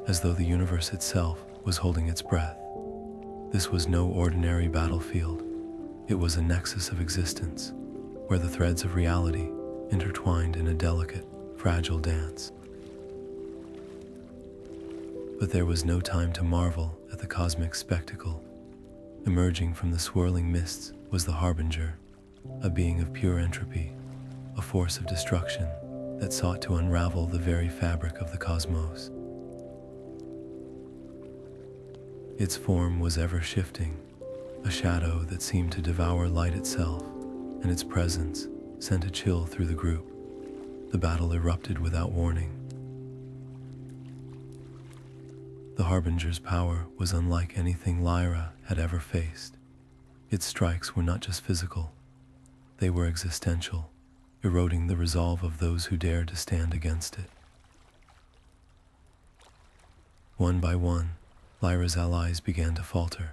as though the universe itself was holding its breath. This was no ordinary battlefield. It was a nexus of existence, where the threads of reality intertwined in a delicate, fragile dance. But there was no time to marvel at the cosmic spectacle. Emerging from the swirling mists was the Harbinger, a being of pure entropy, a force of destruction that sought to unravel the very fabric of the cosmos. Its form was ever shifting, a shadow that seemed to devour light itself, and its presence sent a chill through the group. The battle erupted without warning. The Harbinger's power was unlike anything Lyra had ever faced. Its strikes were not just physical, they were existential, eroding the resolve of those who dared to stand against it. One by one, Lyra's allies began to falter.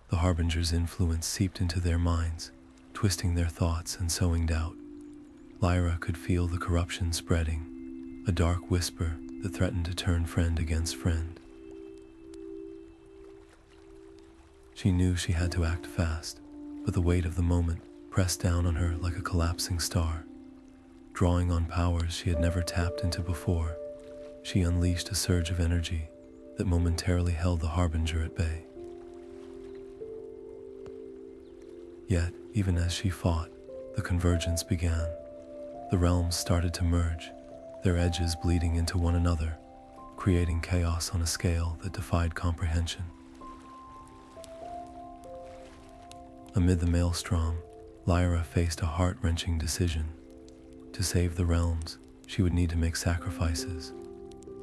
The Harbinger's influence seeped into their minds, twisting their thoughts and sowing doubt. Lyra could feel the corruption spreading, a dark whisper that threatened to turn friend against friend. She knew she had to act fast, but the weight of the moment pressed down on her like a collapsing star. Drawing on powers she had never tapped into before, she unleashed a surge of energy that momentarily held the Harbinger at bay. Yet, even as she fought, the convergence began. The realms started to merge, their edges bleeding into one another, creating chaos on a scale that defied comprehension. Amid the maelstrom, Lyra faced a heart-wrenching decision. To save the realms, she would need to make sacrifices,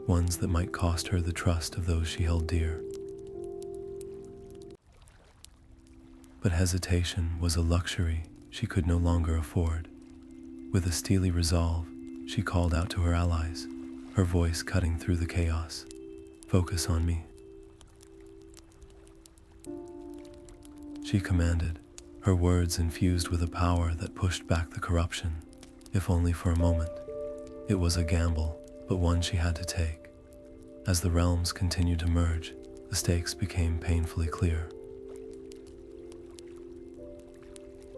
ones that might cost her the trust of those she held dear. But hesitation was a luxury she could no longer afford. With a steely resolve, she called out to her allies, her voice cutting through the chaos. "Focus on me," she commanded, her words infused with a power that pushed back the corruption, if only for a moment. It was a gamble, but one she had to take. As the realms continued to merge, the stakes became painfully clear.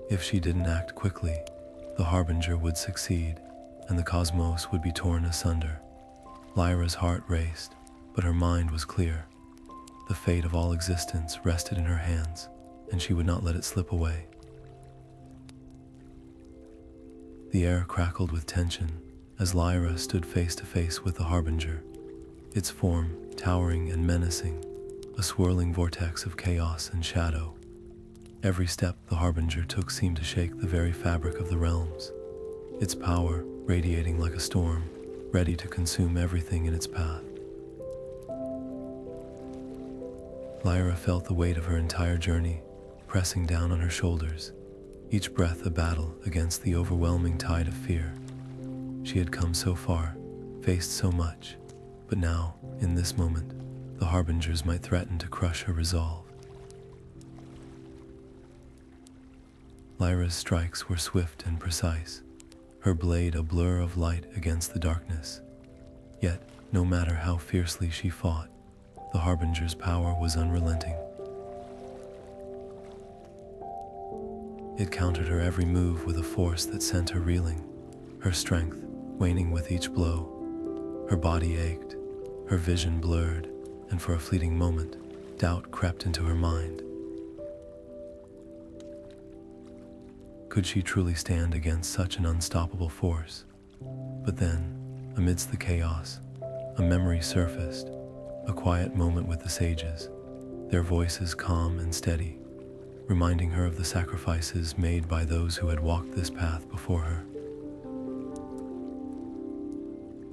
If she didn't act quickly, the Harbinger would succeed, and the cosmos would be torn asunder. Lyra's heart raced, but her mind was clear. The fate of all existence rested in her hands, and she would not let it slip away. The air crackled with tension as Lyra stood face to face with the Harbinger, its form towering and menacing, a swirling vortex of chaos and shadow. Every step the Harbinger took seemed to shake the very fabric of the realms, its power radiating like a storm, ready to consume everything in its path. Lyra felt the weight of her entire journey pressing down on her shoulders, each breath a battle against the overwhelming tide of fear. She had come so far, faced so much, but now, in this moment, the Harbingers might threaten to crush her resolve. Lyra's strikes were swift and precise, her blade a blur of light against the darkness. Yet, no matter how fiercely she fought, the Harbinger's power was unrelenting. It countered her every move with a force that sent her reeling, her strength waning with each blow. Her body ached, her vision blurred, and for a fleeting moment, doubt crept into her mind. Could she truly stand against such an unstoppable force? But then, amidst the chaos, a memory surfaced, a quiet moment with the sages, their voices calm and steady, reminding her of the sacrifices made by those who had walked this path before her.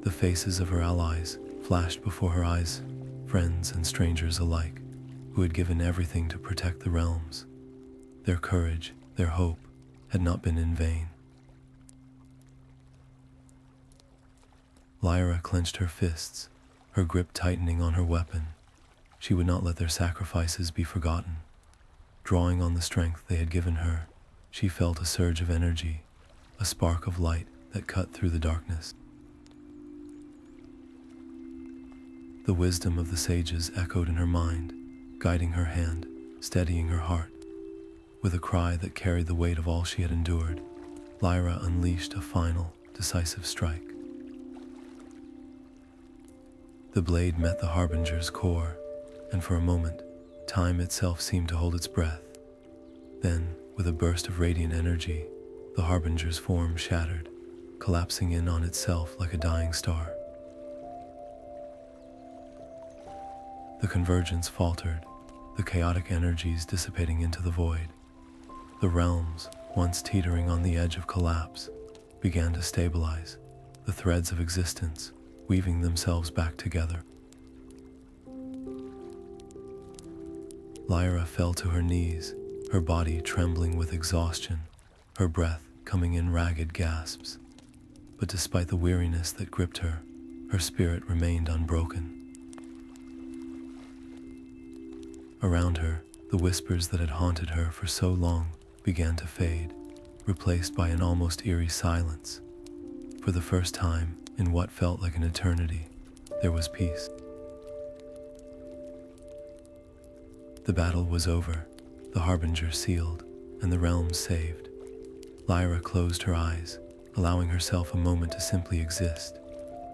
The faces of her allies flashed before her eyes, friends and strangers alike, who had given everything to protect the realms. Their courage, their hope, had not been in vain. Lyra clenched her fists, her grip tightening on her weapon. She would not let their sacrifices be forgotten. Drawing on the strength they had given her, she felt a surge of energy, a spark of light that cut through the darkness. The wisdom of the sages echoed in her mind, guiding her hand, steadying her heart. With a cry that carried the weight of all she had endured, Lyra unleashed a final, decisive strike. The blade met the Harbinger's core, and for a moment, time itself seemed to hold its breath. Then, with a burst of radiant energy, the Harbinger's form shattered, collapsing in on itself like a dying star. The convergence faltered, the chaotic energies dissipating into the void. The realms, once teetering on the edge of collapse, began to stabilize, the threads of existence weaving themselves back together. Lyra fell to her knees, her body trembling with exhaustion, her breath coming in ragged gasps. But despite the weariness that gripped her, her spirit remained unbroken. Around her, the whispers that had haunted her for so long began to fade, replaced by an almost eerie silence. For the first time, in what felt like an eternity, there was peace. The battle was over, the Harbinger sealed, and the realms saved. Lyra closed her eyes, allowing herself a moment to simply exist,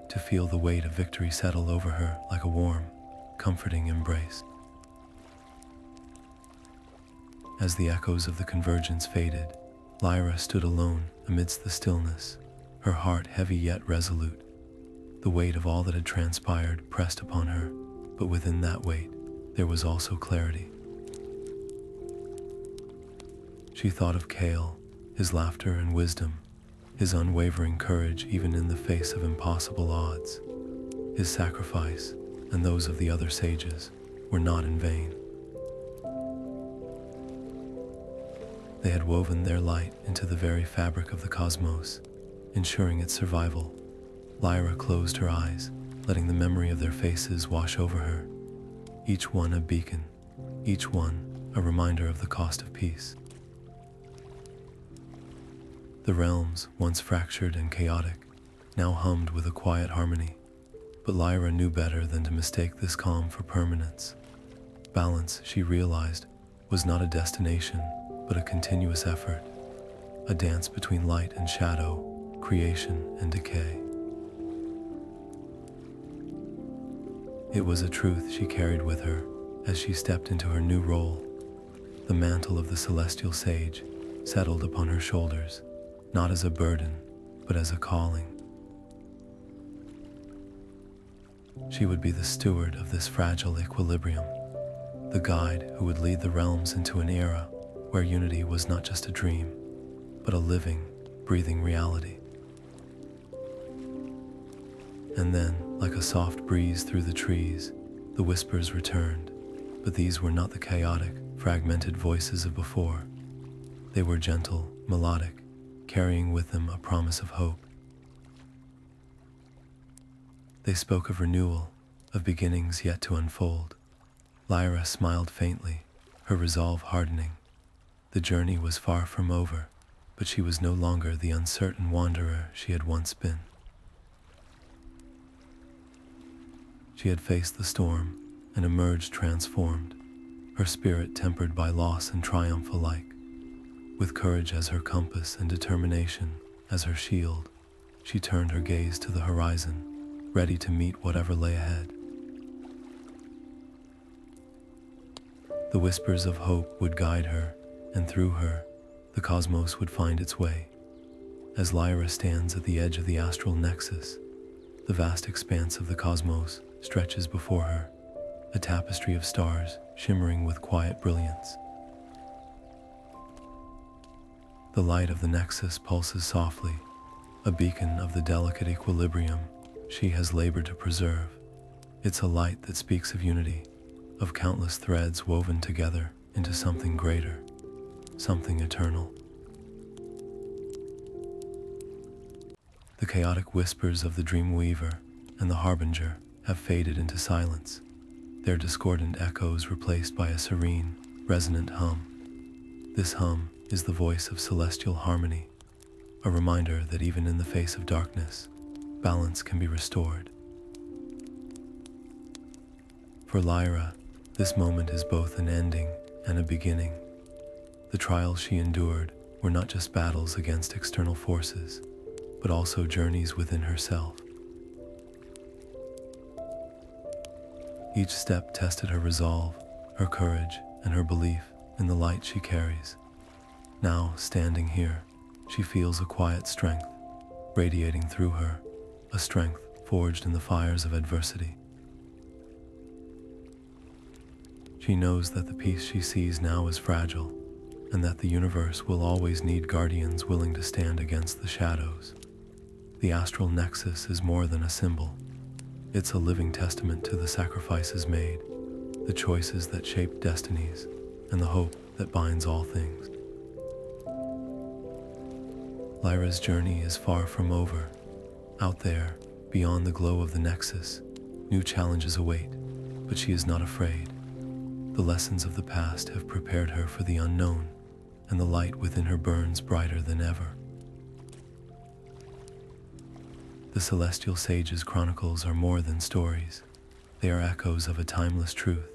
to feel the weight of victory settle over her like a warm, comforting embrace. As the echoes of the convergence faded, Lyra stood alone amidst the stillness, her heart heavy yet resolute. The weight of all that had transpired pressed upon her, but within that weight, there was also clarity. She thought of Kael, his laughter and wisdom, his unwavering courage even in the face of impossible odds. His sacrifice, and those of the other sages, were not in vain. They had woven their light into the very fabric of the cosmos, ensuring its survival. Lyra closed her eyes, letting the memory of their faces wash over her, each one a beacon, each one a reminder of the cost of peace. The realms, once fractured and chaotic, now hummed with a quiet harmony, but Lyra knew better than to mistake this calm for permanence. Balance, she realized, was not a destination, but a continuous effort, a dance between light and shadow, creation and decay. It was a truth she carried with her as she stepped into her new role. The mantle of the Celestial Sage settled upon her shoulders, not as a burden, but as a calling. She would be the steward of this fragile equilibrium, the guide who would lead the realms into an era where unity was not just a dream, but a living, breathing reality. And then, like a soft breeze through the trees, the whispers returned, but these were not the chaotic, fragmented voices of before. They were gentle, melodic, carrying with them a promise of hope. They spoke of renewal, of beginnings yet to unfold. Lyra smiled faintly, her resolve hardening. The journey was far from over, but she was no longer the uncertain wanderer she had once been. She had faced the storm and emerged transformed, her spirit tempered by loss and triumph alike. With courage as her compass and determination as her shield, she turned her gaze to the horizon, ready to meet whatever lay ahead. The whispers of hope would guide her, and through her, the cosmos would find its way. As Lyra stands at the edge of the astral nexus, the vast expanse of the cosmos stretches before her, a tapestry of stars shimmering with quiet brilliance. The light of the nexus pulses softly, a beacon of the delicate equilibrium she has labored to preserve. It's a light that speaks of unity, of countless threads woven together into something greater, something eternal. The chaotic whispers of the Dreamweaver and the Harbinger have faded into silence, their discordant echoes replaced by a serene, resonant hum. This hum is the voice of celestial harmony, a reminder that even in the face of darkness, balance can be restored. For Lyra, this moment is both an ending and a beginning. The trials she endured were not just battles against external forces, but also journeys within herself. Each step tested her resolve, her courage, and her belief in the light she carries. Now, standing here, she feels a quiet strength radiating through her, a strength forged in the fires of adversity. She knows that the peace she sees now is fragile, and that the universe will always need guardians willing to stand against the shadows. The astral nexus is more than a symbol. It's a living testament to the sacrifices made, the choices that shape destinies, and the hope that binds all things. Lyra's journey is far from over. Out there, beyond the glow of the nexus, new challenges await, but she is not afraid. The lessons of the past have prepared her for the unknown, and the light within her burns brighter than ever. The Celestial Sages Chronicles are more than stories. They are echoes of a timeless truth.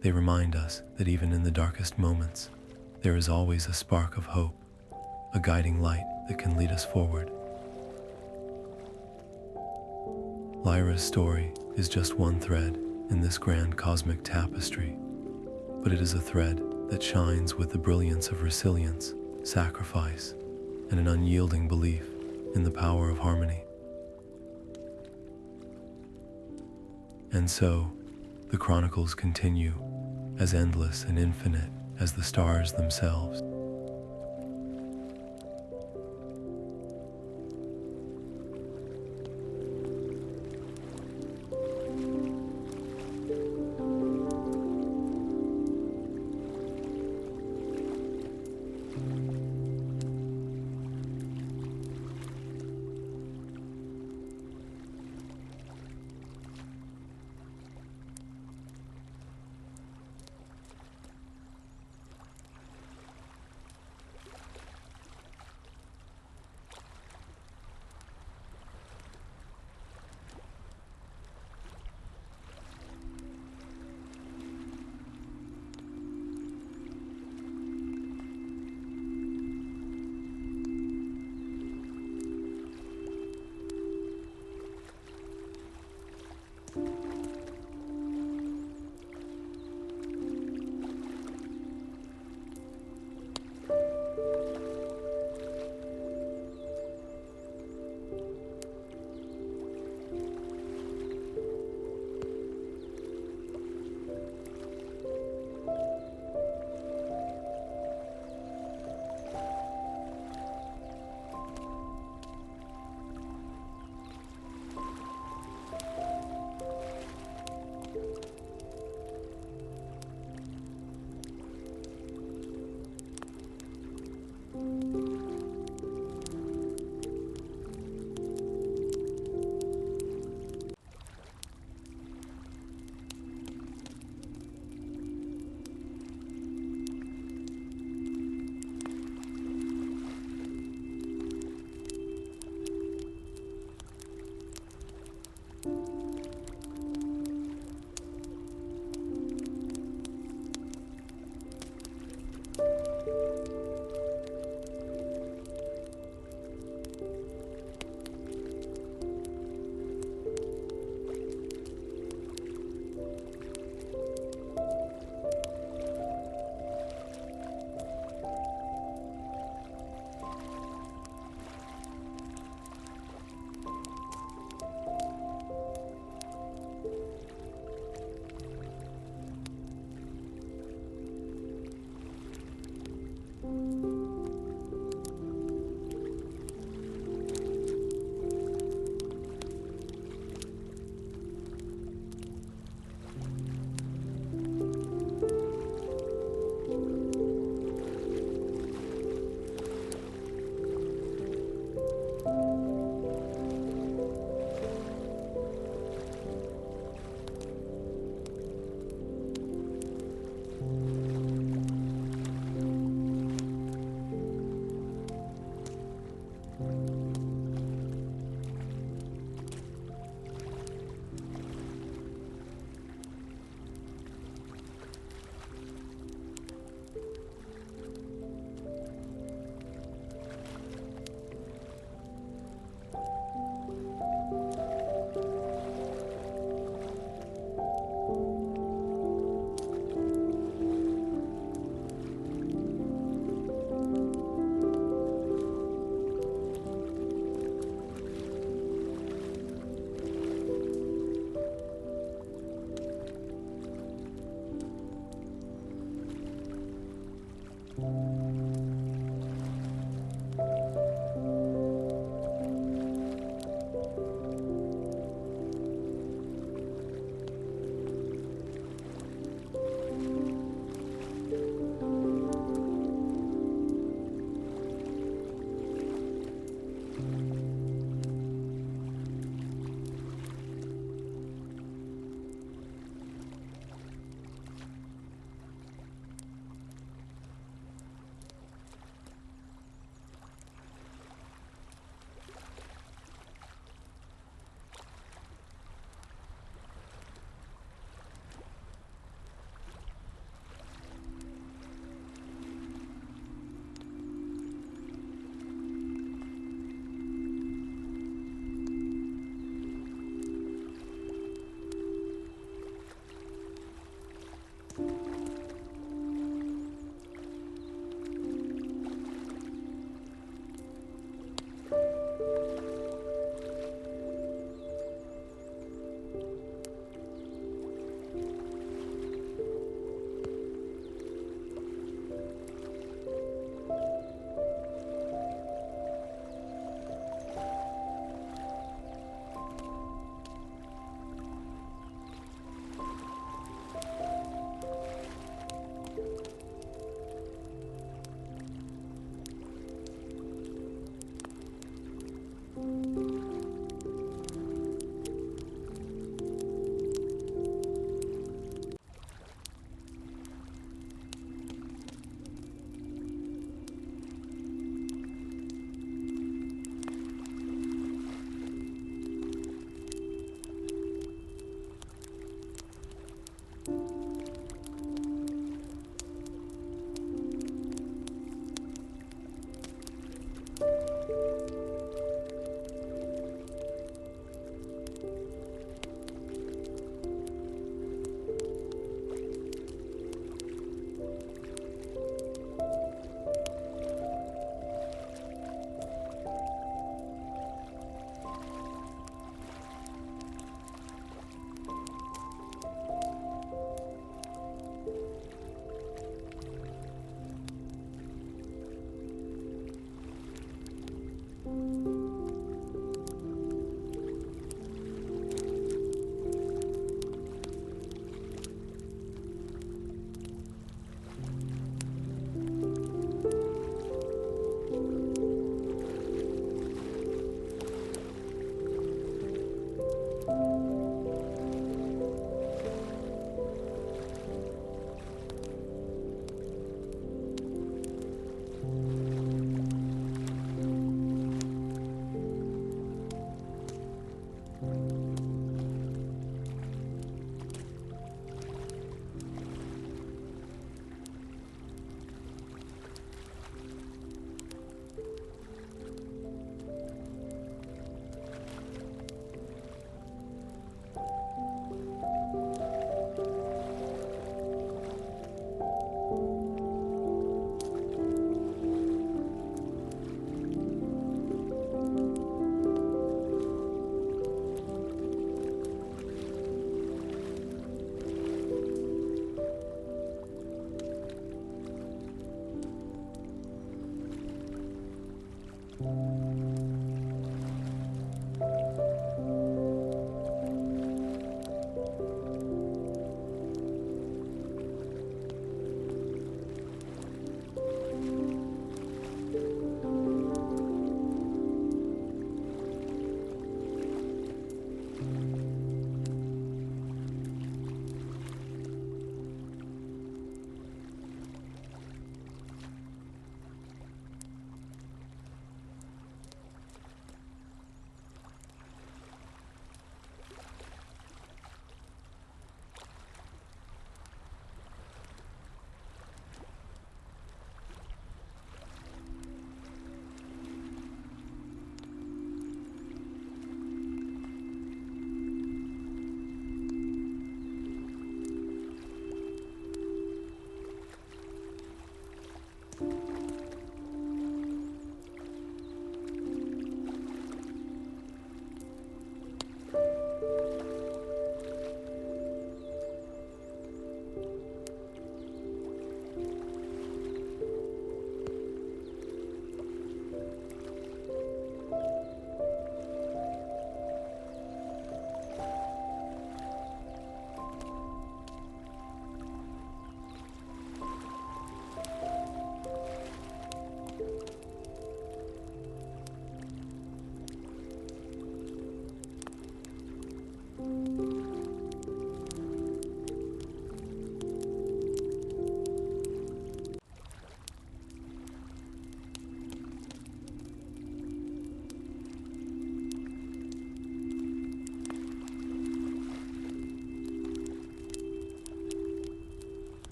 They remind us that even in the darkest moments, there is always a spark of hope, a guiding light that can lead us forward. Lyra's story is just one thread in this grand cosmic tapestry, but it is a thread that shines with the brilliance of resilience, sacrifice, and an unyielding belief in the power of harmony. And so, the Chronicles continue, as endless and infinite as the stars themselves.